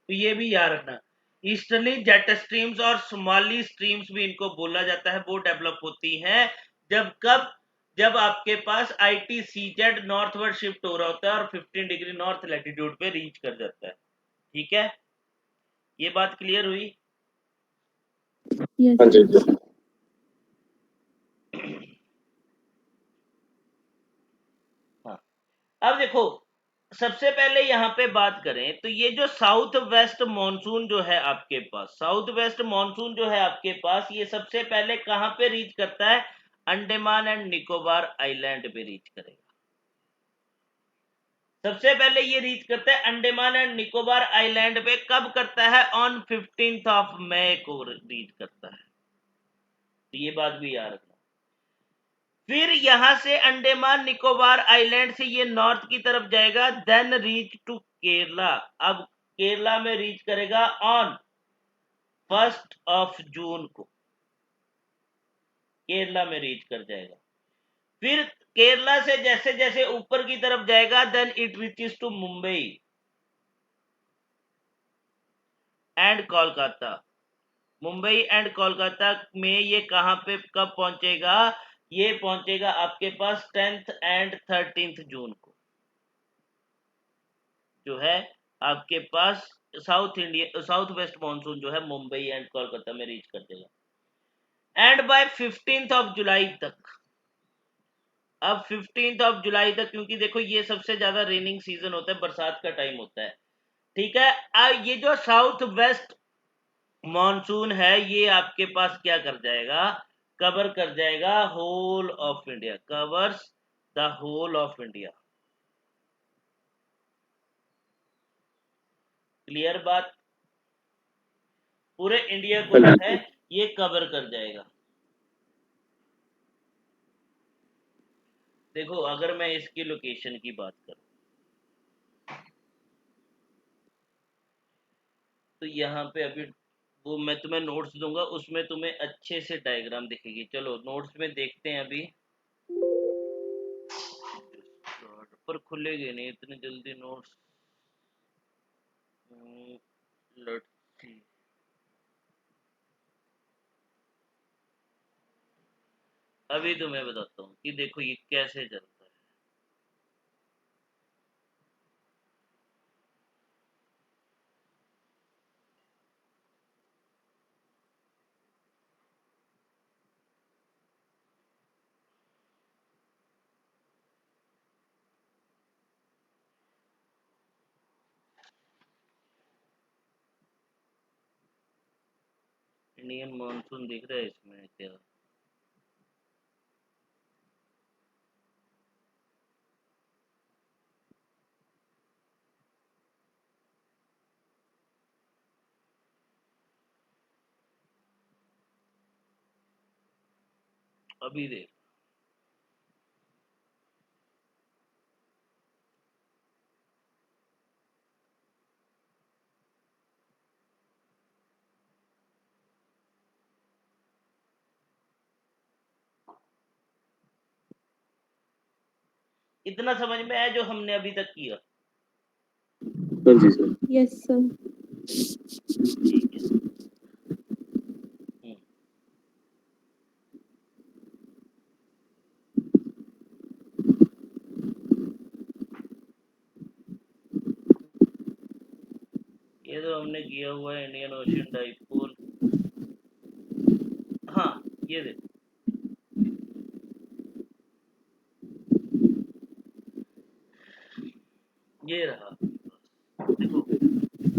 तो ये भी याद रखना, ईस्टर्ली जेट स्ट्रीम्स और सोमाली स्ट्रीम्स भी इनको बोला जाता है, वो डेवलप होती हैं जब कब, जब आपके पास ITCZ नॉर्थवर्ड शिफ्ट हो रहा होता है और 15 डिग्री नॉर्थ लैटिट्यूड पे रीच कर जाता है। ठीक है, ये बात क्लियर हुई? Yes, हाँ जी sir. जी हाँ, अब देखो, सबसे पहले यहाँ पे बात करें तो ये जो साउथ वेस्ट मॉनसून जो है आपके पास, साउथ वेस्ट मॉनसून जो है आपके पास, ये सबसे पहले कहाँ पे रीच करता है? अंडमान एंड निकोबार आइलैंड पे रीच करेगा। सबसे पहले ये रीच करता है अंडमान एंड निकोबार आइलैंड पे। कब करता है? ऑन 15 मई को रीच करता है। तो ये बात भी याद रखना। फिर यहां से अंडमान निकोबार आइलैंड से ये नॉर्थ की तरफ जाएगा, देन रीच टू केरला। अब केरला में रीच करेगा ऑन 1 जून को, केरला में रीच कर जाएगा। फिर केरला से जैसे जैसे ऊपर की तरफ जाएगा, then it reaches to Mumbai and Kolkata. Mumbai and Kolkata में ये कहां पे कब पहुंचेगा? ये पहुंचेगा आपके पास 10 एंड 13 जून को, जो है आपके पास साउथ वेस्ट मॉनसून जो है मुंबई एंड कोलकाता में रीच कर देगा। एंड बाय 15 जुलाई तक, अब 15 जुलाई तक, क्योंकि देखो ये सबसे ज्यादा रेनिंग सीजन होता है, बरसात का टाइम होता है। ठीक है, अब ये जो साउथ वेस्ट मॉनसून है ये आपके पास क्या कर जाएगा? कवर कर जाएगा whole of India, covers the whole of India. Clear बात? पूरे इंडिया को हाँ जो जी है ये कवर कर जाएगा। देखो, अगर मैं इसकी लोकेशन की बात करूं तो यहाँ पे अभी वो मैं तुम्हें नोट्स दूंगा, उसमें तुम्हें अच्छे से डायग्राम दिखेगी। चलो नोट्स में देखते हैं अभी। पर खुलेंगे नहीं इतनी जल्दी नोट्स। Let's see. अभी तो मैं बताता हूँ कि देखो ये कैसे चलता है। इंडियन मॉनसून दिख रहा है इसमें क्या? अभी देख, इतना समझ में आया जो हमने अभी तक किया? हाँ जी सर Yes, sir. ठीक है। हम्म, ये तो हमने किया हुआ है, इंडियन ओशियन डाइपोल। हाँ, ये देख, ये रहा। देखो,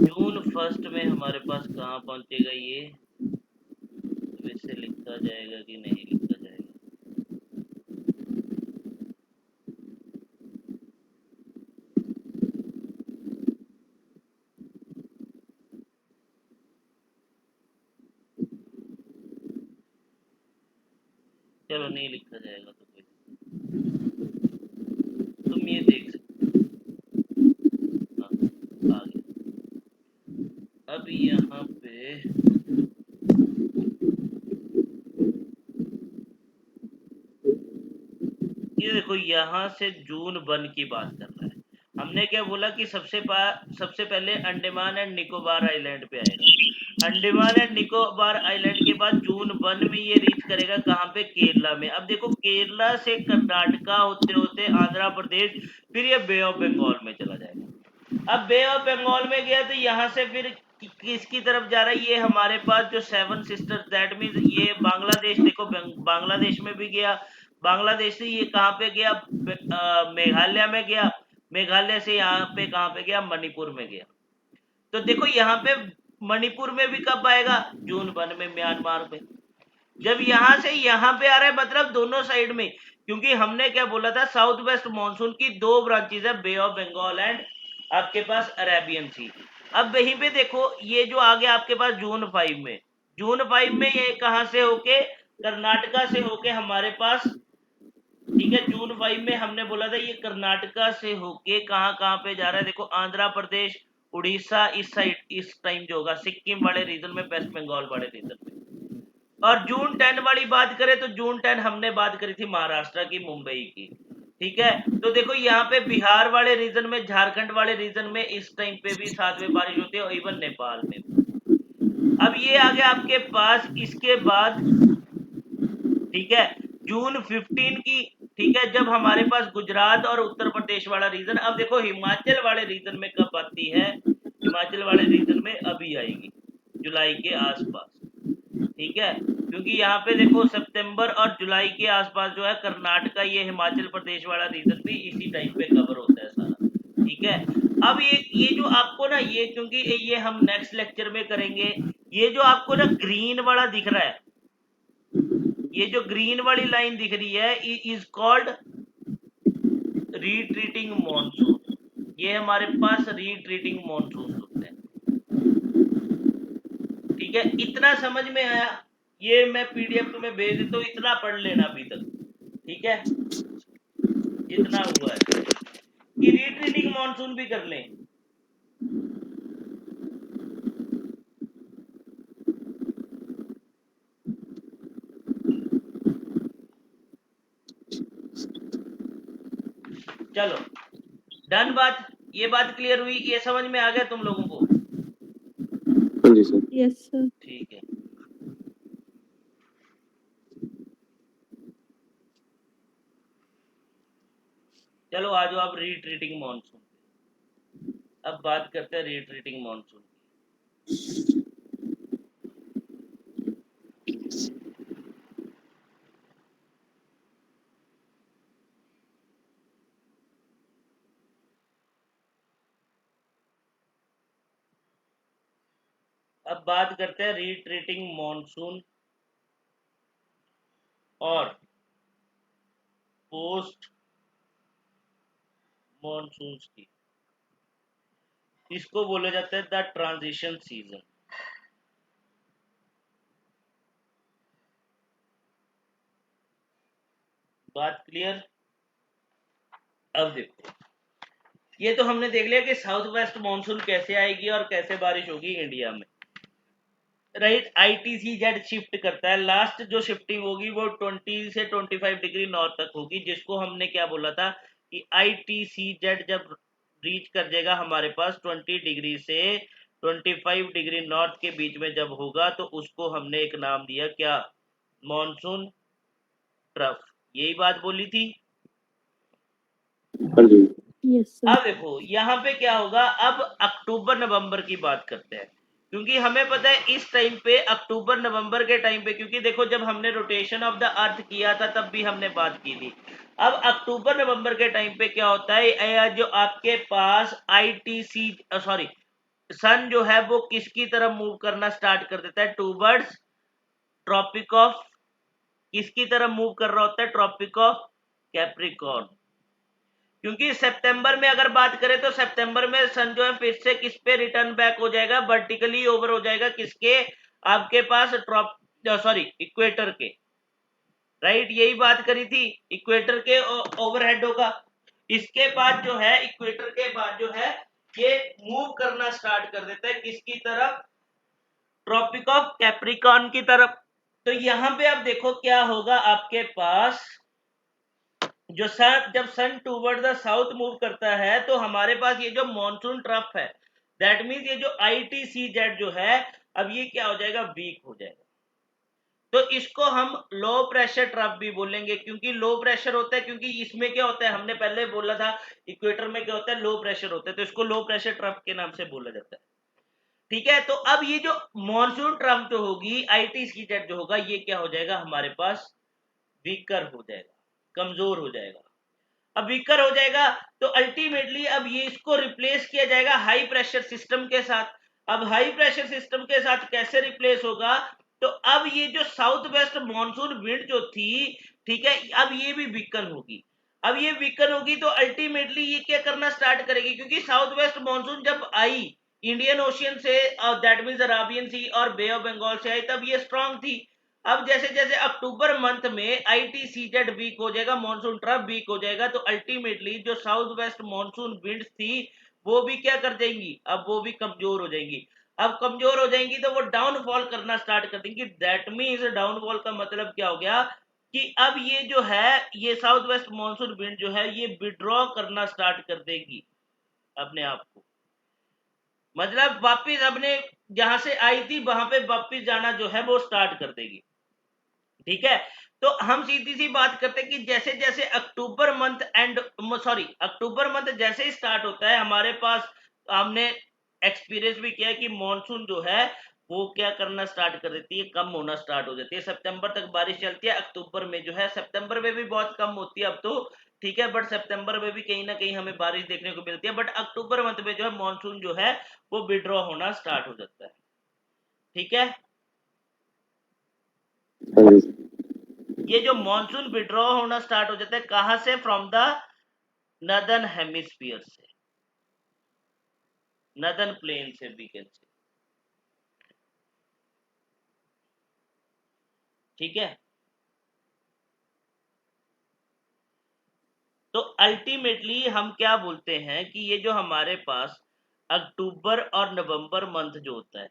जून 1 में हमारे पास कहाँ पहुंचेगा ये? अब इसे लिखा जाएगा कि नहीं लिखा जाएगा? चलो नहीं लिखा जाएगा तो कोई, तुम ये देख सकते हो। हाँ, आ गया। अब यहाँ पे ये देखो, यहाँ से जून 1 की बात कर रहा है। हमने हमने क्या बोला कि सबसे पहले अंडमान एंड निकोबार आइलैंड पे आएगा। अंडमान एंड निकोबार आइलैंड के बाद जून 1 में ये रीच करेगा कहाँ पे, केरला में। अब देखो केरला से कर्नाटका होते होते आंध्र प्रदेश, फिर ये बे ऑफ बंगाल में चला जाएगा। अब बे ऑफ बंगाल में गया तो यहाँ से फिर किसकी तरफ जा रहा है, ये हमारे पास जो 7 सिस्टर्स, दैट मीन्स ये बांग्लादेश, देखो बांग्लादेश में भी गया, बांग्लादेश से ये कहाँ पे गया, मेघालय में गया, मेघालय से यहाँ पे कहाँ पे गया, मणिपुर में गया। तो देखो यहाँ पे मणिपुर में भी कब आएगा, जून 1 में म्यांमार में। जब यहाँ से यहाँ पे आ रहा है मतलब दोनों साइड में, क्योंकि हमने क्या बोला था, साउथ वेस्ट मानसून की 2 ब्रांचेज है, बे ऑफ बंगाल एंड आपके पास अरेबियन सी। अब वहीं पे देखो ये जो आ गया आपके पास जून 5 में, जून 5 में ये कहां से होके, कर्नाटका से होके हमारे पास, ठीक है, जून 5 में हमने बोला था ये कर्नाटका से होके कहां कहां पे जा रहा है, देखो आंध्र प्रदेश, उड़ीसा, इस साइड, इस टाइम जो होगा सिक्किम वाले रीजन में, वेस्ट बंगाल वाले रीजन में। और जून 10 वाली बात करें तो जून 10 हमने बात करी थी महाराष्ट्र की, मुंबई की, ठीक है। तो देखो यहाँ पे बिहार वाले रीजन में, झारखंड वाले रीजन में इस टाइम पे भी साथ में बारिश होती है, और इवन नेपाल में। अब ये आ गया आपके पास, इसके बाद ठीक है जून 15 की, ठीक है, जब हमारे पास गुजरात और उत्तर प्रदेश वाला रीजन। अब देखो हिमाचल वाले रीजन में कब आती है, हिमाचल वाले रीजन में अभी आएगी, जुलाई के आसपास, ठीक है, क्योंकि यहाँ पे देखो सितंबर और जुलाई के आसपास जो है कर्नाटका, ये हिमाचल प्रदेश वाला रीजन भी इसी टाइम पे कवर होता है सारा, ठीक है। अब ये जो आपको ना, ये क्योंकि ये हम नेक्स्ट लेक्चर में करेंगे, ये जो आपको ना ग्रीन वाला दिख रहा है, ये जो ग्रीन वाली लाइन दिख रही है, इज कॉल्ड रिट्रीटिंग मॉनसून। ये हमारे पास रिट्रीटिंग मॉनसून होते हैं, ठीक है। इतना समझ में आया, ये मैं पीडीएफ तुम्हें भेज देता हूँ, इतना पढ़ लेना अभी तक, ठीक है, जितना हुआ है, कि रिट्रीटिंग मॉनसून भी कर लें। चलो डन बात, ये बात क्लियर हुई, ये समझ में आ गया तुम लोगों को? हाँ जी सर। Yes sir. ठीक है, चलो आ जाओ आप रिट्रीटिंग मॉनसून। अब बात करते हैं रिट्रीटिंग मॉनसून की। अब बात करते हैं रिट्रीटिंग मॉनसून और पोस्ट मॉनसून की। इसको बोला जाता है द ट्रांजिशन सीजन। बात क्लियर? अब देखो, ये तो हमने देख लिया कि साउथ वेस्ट मानसून कैसे आएगी और कैसे बारिश होगी इंडिया में, राइट। ITCZ शिफ्ट करता है, लास्ट जो शिफ्टिंग होगी वो 20 से 25 डिग्री नॉर्थ तक होगी, जिसको हमने क्या बोला था कि ITCZ जब रीच कर जाएगा हमारे पास 20 डिग्री से 25 डिग्री नॉर्थ के बीच में जब होगा, तो उसको हमने एक नाम दिया, क्या, मॉनसून ट्रफ। यही बात बोली थी। हाँ जी। Yes sir. अब देखो यहाँ पे क्या होगा, अब अक्टूबर नवंबर की बात करते हैं, क्योंकि हमें पता है इस टाइम पे, अक्टूबर नवंबर के टाइम पे, क्योंकि देखो जब हमने रोटेशन ऑफ द अर्थ किया था तब भी हमने बात की थी। अब अक्टूबर नवंबर के टाइम पे क्या होता है, जो आपके पास ITC सॉरी सन जो है वो किसकी तरफ मूव करना स्टार्ट कर देता है, टूवर्ड्स ट्रॉपिक ऑफ, किसकी तरफ मूव कर रहा होता है, ट्रॉपिक ऑफ कैप्रिकॉर्न। क्योंकि सितंबर में अगर बात करें तो सितंबर में सन जो है फिर से किस पे रिटर्न बैक हो जाएगा, वर्टिकली ओवर हो जाएगा, किसके, आपके पास इक्वेटर के, राइट। यही बात करी थी, इक्वेटर के ओवरहेड होगा। इसके बाद जो है, इक्वेटर के बाद जो है ये मूव करना स्टार्ट कर देता है किसकी तरफ, ट्रॉपिक ऑफ कैप्रिकॉर्न की तरफ। तो यहां पे आप देखो क्या होगा आपके पास, जो सन जब सन टूवर्ड द साउथ मूव करता है तो हमारे पास ये जो मॉनसून ट्रफ है, दैट मीन्स ये जो ITCZ जो है, अब ये क्या हो जाएगा, वीक हो जाएगा। तो इसको हम लो प्रेशर ट्रफ भी बोलेंगे, क्योंकि लो प्रेशर होता है, क्योंकि इसमें क्या होता है, हमने पहले बोला था इक्वेटर में क्या होता है, लो प्रेशर होता है, तो इसको लो प्रेशर ट्रफ के नाम से बोला जाता है। ठीक है, तो अब ये जो मॉनसून ट्रफ जो होगी, ITCZ जो होगा, ये क्या हो जाएगा हमारे पास, वीकर हो जाएगा, कमजोर हो जाएगा। अब वीकर हो जाएगा तो अल्टीमेटली अब ये इसको रिप्लेस किया जाएगा हाई प्रेशर सिस्टम के साथ। अब हाई प्रेशर सिस्टम के साथ कैसे रिप्लेस होगा, तो अब ये जो साउथ वेस्ट मॉनसून विंड जो थी, ठीक है, अब ये भी वीकन होगी। अब ये वीकन होगी तो अल्टीमेटली ये क्या करना स्टार्ट करेगी, क्योंकि साउथ वेस्ट मॉनसून जब आई इंडियन ओशियन से, दैट मीन्स अराबियन सी और बे ऑफ बंगाल से आई, तब ये स्ट्रांग थी। अब जैसे जैसे अक्टूबर मंथ में ITCZ वीक हो जाएगा, मॉनसून ट्रफ वीक हो जाएगा, तो अल्टीमेटली जो साउथ वेस्ट मॉनसून विंड्स थी वो भी क्या कर देंगी, अब वो भी कमजोर हो जाएंगी। अब कमजोर हो जाएंगी तो वो डाउनफॉल करना स्टार्ट कर देंगी। दैट मीन्स डाउनफॉल का मतलब क्या हो गया, कि अब ये जो है, ये साउथ वेस्ट मॉनसून विंड जो है ये विड्रॉ करना स्टार्ट कर देगी अपने आप को, मतलब वापिस अपने जहां से आई थी वहां पे वापिस जाना जो है वो स्टार्ट कर देगी। ठीक है, तो हम सीधी सी बात करते हैं कि जैसे जैसे अक्टूबर मंथ अक्टूबर मंथ जैसे ही स्टार्ट होता है, हमारे पास हमने एक्सपीरियंस भी किया है कि मॉनसून जो है वो क्या करना स्टार्ट कर देती है, कम होना स्टार्ट हो जाती है। सितंबर तक बारिश चलती है, अक्टूबर में जो है, सितंबर में भी बहुत कम होती है अब तो, ठीक है, बट सितंबर में भी कहीं ना कहीं हमें बारिश देखने को मिलती है, बट अक्टूबर मंथ में जो है मॉनसून जो है वो विड्रॉ होना स्टार्ट हो जाता है। ठीक है, हाँ जी ये जो मॉनसून विड्रॉ होना स्टार्ट हो जाता है कहां से, फ्रॉम द नदर्न हेमिस्फीयर से, नदर्न प्लेन से, वीकेंड से। ठीक है, तो अल्टीमेटली हम क्या बोलते हैं कि ये जो हमारे पास अक्टूबर और नवंबर मंथ जो होता है,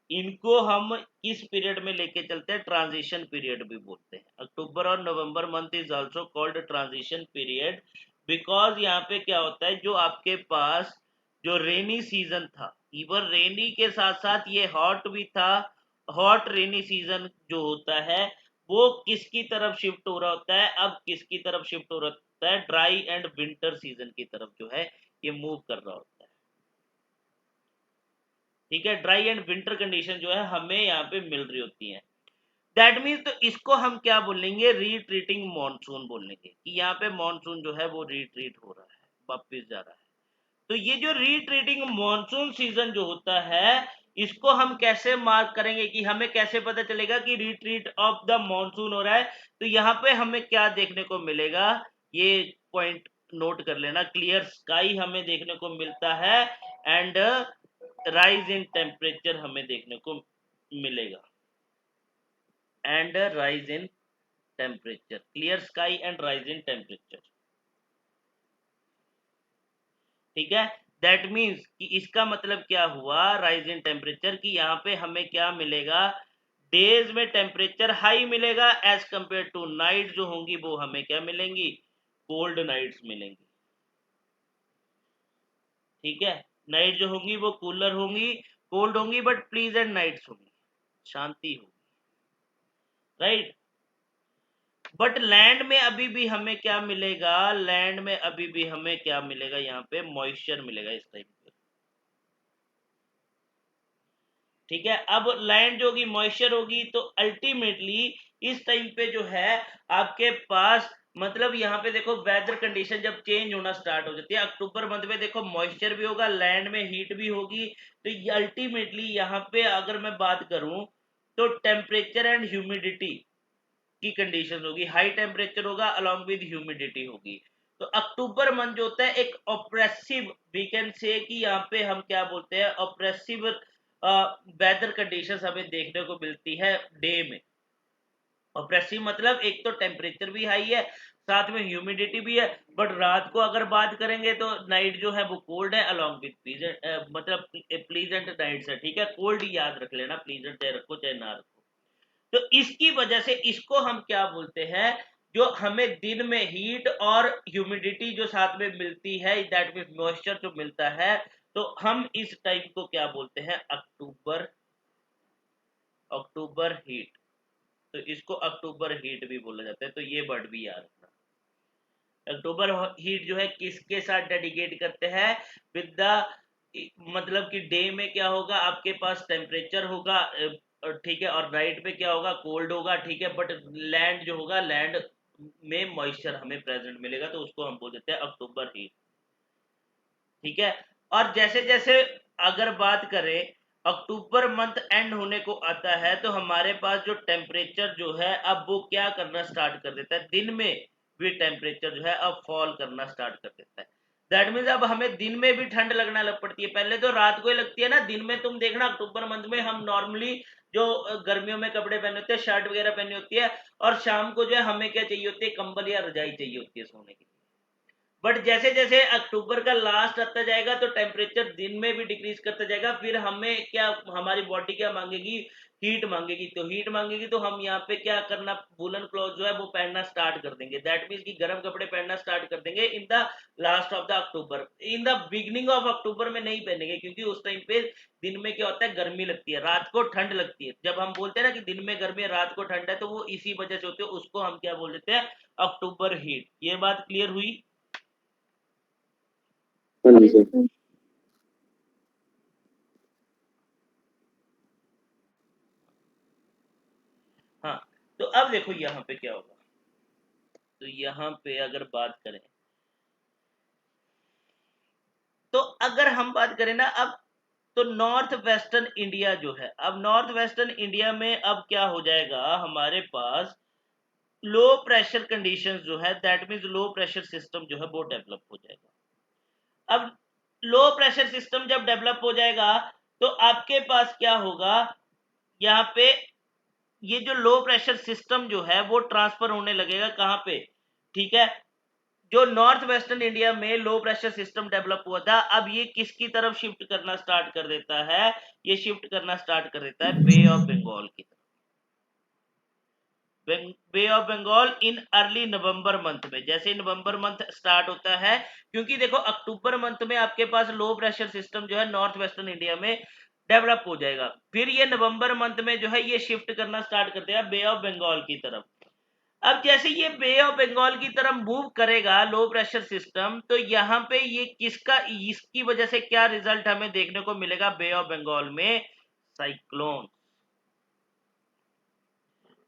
इनको हम किस पीरियड में लेके चलते हैं, ट्रांजिशन पीरियड भी बोलते हैं। अक्टूबर और November month is also called transition period, because यहाँ पे क्या होता है, जो आपके पास जो रेनी सीजन था, इवन रेनी के साथ साथ ये हॉट भी था, हॉट रेनी सीजन जो होता है वो किसकी तरफ शिफ्ट हो रहा होता है, अब किसकी तरफ शिफ्ट हो रहा है, ड्राई एंड विंटर सीजन की तरफ जो है ये मूव कर रहा होता है। ठीक है, ड्राई एंड विंटर कंडीशन जो है हमें यहाँ पे मिल रही होती है। दैट मीन्स तो इसको हम क्या बोलेंगे, रिट्रीटिंग मॉनसून बोलेंगे, कि यहाँ पे मॉनसून जो है वो रिट्रीट हो रहा है, वापिस जा रहा है। तो ये जो रिट्रीटिंग मॉनसून सीजन जो होता है, इसको हम कैसे मार्क करेंगे, कि हमें कैसे पता चलेगा कि रिट्रीट ऑफ द मॉनसून हो रहा है, तो यहाँ पे हमें क्या देखने को मिलेगा, ये पॉइंट नोट कर लेना, क्लियर स्काई हमें देखने को मिलता है, एंड राइज इन टेम्परेचर हमें देखने को मिलेगा, and rise in temperature, clear sky and rise in temperature. ठीक है, दैट मीन्स कि इसका मतलब क्या हुआ, राइज इन टेम्परेचर, कि यहाँ पे हमें क्या मिलेगा, डेज में टेम्परेचर हाई मिलेगा, एज कंपेयर टू नाइट जो होंगी वो हमें क्या मिलेंगी, कोल्ड नाइट्स मिलेंगी। ठीक है, नाइट जो होंगी वो कूलर होंगी, कोल्ड होंगी, बट प्लीजेंट नाइट्स होंगी, शांति होगी, राइट। बट लैंड में अभी भी हमें क्या मिलेगा, लैंड में अभी भी हमें क्या मिलेगा, यहाँ पे मॉइस्चर मिलेगा इस टाइम पे। ठीक है, अब लैंड जो होगी मॉइस्चर होगी, तो अल्टीमेटली इस टाइम पे जो है आपके पास, मतलब यहाँ पे देखो वेदर कंडीशन जब चेंज होना स्टार्ट हो जाती है, अक्टूबर मंथ में देखो मॉइस्चर भी होगा, लैंड में हीट भी होगी, तो अल्टीमेटली यहाँ पे अगर मैं बात करूं तो टेम्परेचर एंड ह्यूमिडिटी की कंडीशन होगी, हाई टेम्परेचर होगा अलॉन्ग विद ह्यूमिडिटी होगी। तो अक्टूबर मंथ जो होता है एक ऑप्रेसिव, वी कैन से कि यहाँ पे हम क्या बोलते हैं, ऑप्रेसिव वेदर कंडीशंस हमें देखने को मिलती है डे में। ऑप्रेसिव मतलब एक तो टेम्परेचर भी हाई है, साथ में ह्यूमिडिटी भी है, बट रात को अगर बात करेंगे तो नाइट जो है वो कोल्ड है अलॉन्ग विद प्लीजेंट, मतलब प्लीजेंट नाइट्स है। ठीक है, कोल्ड ही याद रख लेना, प्लीजेंट चाहे रखो चाहे ना रखो। तो इसकी वजह से इसको हम क्या बोलते हैं, जो हमें दिन में हीट और ह्यूमिडिटी जो साथ में मिलती है, दैट मीन्स मॉइस्चर जो मिलता है, तो हम इस टाइम को क्या बोलते हैं, अक्टूबर हीट। तो इसको अक्टूबर हीट भी बोला जाता है, तो ये वर्ड भी याद रखना। अक्टूबर हीट जो है किसके साथ डेडिकेट करते हैं, विद द, मतलब कि डे में क्या होगा, आपके पास टेम्परेचर होगा, ठीक है, और नाइट में क्या होगा, कोल्ड होगा, ठीक है, बट लैंड जो होगा, लैंड में मॉइस्चर हमें प्रेजेंट मिलेगा, तो उसको हम बोल देते हैं अक्टूबर हीट, ठीक है। और जैसे जैसे अगर बात करें, अक्टूबर मंथ एंड होने को आता है, तो हमारे पास जो टेम्परेचर जो है, अब वो क्या करना स्टार्ट कर देता है, दिन में भी टेम्परेचर जो है अब फॉल करना स्टार्ट कर देता है। दैट मीन्स अब हमें दिन में भी ठंड लगना लग पड़ती है। पहले तो रात को ही लगती है ना, दिन में तुम देखना अक्टूबर मंथ में हम नॉर्मली जो गर्मियों में कपड़े पहने होते हैं, शर्ट वगैरह पहनी होती है, और शाम को जो है हमें क्या चाहिए होती है, कंबल या रजाई चाहिए होती है सोने के लिए। बट जैसे जैसे अक्टूबर का लास्ट आता जाएगा, तो टेम्परेचर दिन में भी डिक्रीज करता जाएगा, फिर हमें क्या, हमारी बॉडी क्या मांगेगी, हीट मांगेगी। तो हीट मांगेगी तो हम यहाँ पे क्या करना, वूलन क्लॉथ जो है वो पहनना स्टार्ट कर देंगे, दैट मीन्स कि गर्म कपड़े पहनना स्टार्ट कर देंगे in the last of the October. In the beginning of October में नहीं पहनेंगे, क्योंकि उस टाइम पे दिन में क्या होता है, गर्मी लगती है, रात को ठंड लगती है। जब हम बोलते हैं ना कि दिन में गर्मी है, रात को ठंड है, तो वो इसी वजह से होती है, उसको हम क्या बोल देते हैं, अक्टूबर हीट। ये बात क्लियर हुई? हाँ जी Yes, सर। sir. हाँ, तो अब देखो यहाँ पे क्या होगा। तो यहाँ पे अगर बात करें, तो अगर हम बात करें ना अब, तो नॉर्थ वेस्टर्न इंडिया जो है, अब नॉर्थ वेस्टर्न इंडिया में अब क्या हो जाएगा, हमारे पास लो प्रेशर कंडीशंस जो है, that means low pressure system जो है वो डेवलप हो जाएगा। अब लो प्रेशर सिस्टम जब डेवलप हो जाएगा, तो आपके पास क्या होगा, यहाँ पे ये जो लो प्रेशर सिस्टम जो है वो ट्रांसफर होने लगेगा कहाँ पे, ठीक है, जो नॉर्थ वेस्टर्न इंडिया में लो प्रेशर सिस्टम डेवलप हुआ था, अब ये किसकी तरफ शिफ्ट करना स्टार्ट कर देता है, ये शिफ्ट करना स्टार्ट कर देता है बे ऑफ बंगाल की तरफ। Bay of Bengal in early November month में, जैसे नवंबर मंथ स्टार्ट होता है, क्योंकि देखो अक्टूबर मंथ में आपके पास लो प्रेशर सिस्टम जो है नॉर्थ वेस्टर्न इंडिया में डेवलप हो जाएगा, फिर ये नवंबर मंथ में जो है ये शिफ्ट करना स्टार्ट कर देगा बे ऑफ बंगाल की तरफ। अब जैसे ये बे ऑफ बंगाल की तरफ मूव करेगा लो प्रेशर सिस्टम, तो यहाँ पे ये किसका, इसकी वजह से क्या रिजल्ट हमें देखने को मिलेगा बे ऑफ बंगाल में, साइक्लोन,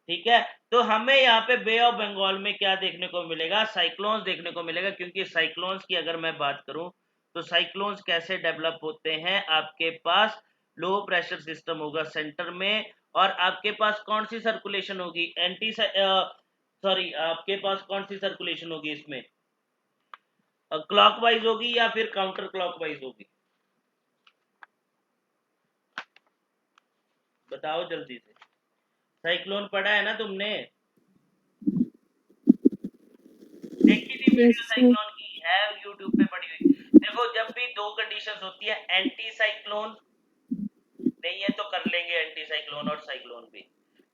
ठीक है। तो हमें यहाँ पे बे ऑफ बंगाल में क्या देखने को मिलेगा, साइक्लोन्स देखने को मिलेगा, क्योंकि साइक्लोन्स की अगर मैं बात करूं, तो साइक्लोन्स कैसे डेवलप होते हैं, आपके पास लो प्रेशर सिस्टम होगा सेंटर में, और आपके पास कौन सी सर्कुलेशन होगी, एंटी सॉरी, आपके पास कौन सी सर्कुलेशन होगी इसमें, क्लॉकवाइज होगी या फिर काउंटर क्लॉकवाइज होगी, बताओ जल्दी से। साइक्लोन पढ़ा है ना तुमने, देखी थी वीडियो Yes, sir. साइक्लोन की, है यूट्यूब पे पड़ी हुई। देखो जब भी दो कंडीशंस होती है, एंटी साइक्लोन नहीं है तो कर लेंगे एंटी साइक्लोन और साइक्लोन भी,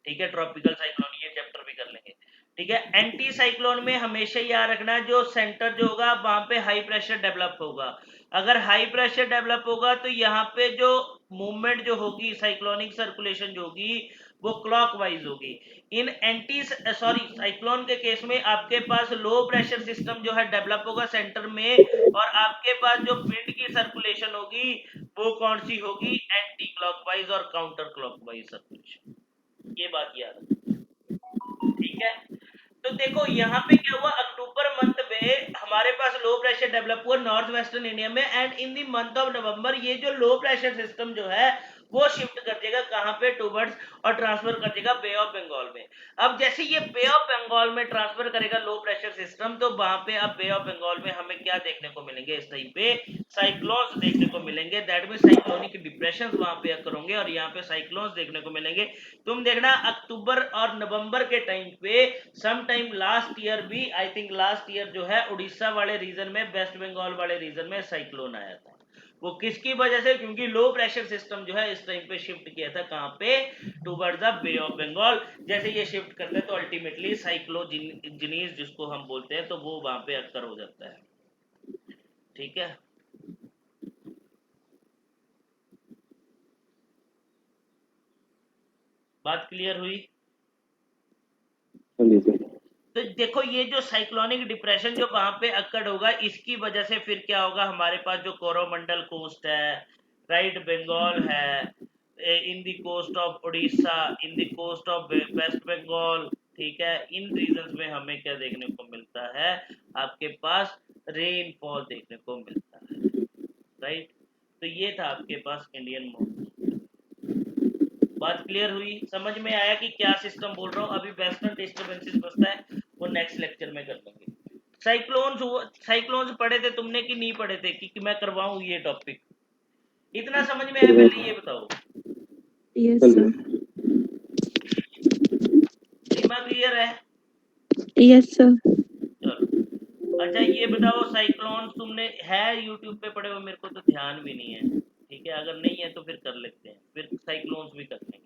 ठीक है, ट्रॉपिकल साइक्लोन ये चैप्टर भी कर लेंगे, ठीक है। एंटी साइक्लोन में हमेशा याद रखना, जो सेंटर जो होगा वहां पे हाई प्रेशर डेवलप होगा। अगर हाई प्रेशर डेवलप होगा, तो यहाँ पे जो मूवमेंट जो होगी, साइक्लोनिक सर्कुलेशन जो होगी, वो क्लॉकवाइज होगी। इन एंटी सॉरी साइक्लोन के केस में आपके पास लो प्रेशर सिस्टम जो है डेवलप होगा सेंटर में, और आपके पास जो विंड की सर्कुलेशन होगी वो कौन सी होगी, एंटी क्लॉकवाइज और काउंटर क्लॉकवाइज सर्कुलेशन, ये बात याद रखना, ठीक है। तो देखो यहाँ पे क्या हुआ, अक्टूबर मंथ में हमारे पास लो प्रेशर डेवलप हुआ नॉर्थ वेस्टर्न इंडिया में, and in the month of November ये जो लो प्रेशर सिस्टम जो है वो शिफ्ट कर देगा कहाँ पे, टूवर्ड्स, और ट्रांसफर कर देगा बे ऑफ बंगाल में। अब जैसे ये बे ऑफ बंगाल में ट्रांसफर करेगा लो प्रेशर सिस्टम, तो वहां पे अब बे ऑफ बंगाल में हमें क्या देखने को मिलेंगे, इस टाइम पे साइक्लोन्स देखने को मिलेंगे, दैट मीन साइक्लोनिक डिप्रेशंस वहां पे अकर होंगे, और यहाँ पे साइक्लोन्स देखने को मिलेंगे। तुम देखना अक्टूबर और नवंबर के टाइम पे, सम टाइम लास्ट ईयर भी, आई थिंक लास्ट ईयर जो है उड़ीसा वाले रीजन में, वेस्ट बंगाल वाले रीजन में साइक्लोन आया था। वो किसकी वजह से? क्योंकि लो प्रेशर सिस्टम जो है इस टाइम पे शिफ्ट किया था कहाँ पे? Toward the bay of Bengal. जैसे ये शिफ्ट करता है तो अल्टीमेटली साइक्लोजिनीज जिसको हम बोलते हैं तो वो वहां पे अक्कर हो जाता है। ठीक है, बात क्लियर हुई? हाँ जी सर। तो देखो ये जो साइक्लोनिक डिप्रेशन जो वहां पे अक्कड़ होगा इसकी वजह से फिर क्या होगा, हमारे पास जो कोरोमंडल कोस्ट है, राइट, बंगाल है, in the coast of Orissa, in the coast of west Bengal, ठीक है, इन रीजन्स में हमें क्या देखने को मिलता है? आपके पास रेनफॉल देखने को मिलता है, राइट। तो ये था आपके पास इंडियन मॉनसून। बात क्लियर हुई? समझ में आया कि क्या सिस्टम बोल रहा हूँ? अभी वेस्टर्न डिस्टर्बेंसेस बसता है वो नेक्स्ट लेक्चर में कर लेंगे। साइक्लोन्स पढ़े थे तुमने कि नहीं पढ़े थे कि मैं करवाऊं ये टॉपिक? इतना समझ में आया पहले ये बताओ? Yes, हाँ sir. जी सीमा क्लियर है? Yes, sir. चलो अच्छा ये बताओ, साइक्लोन्स तुमने है यूट्यूब पे पढ़े हो? मेरे को तो ध्यान भी नहीं है, ठीक है, अगर नहीं है तो फिर कर लेते हैं, फिर साइक्लोन्स भी कर लेंगे।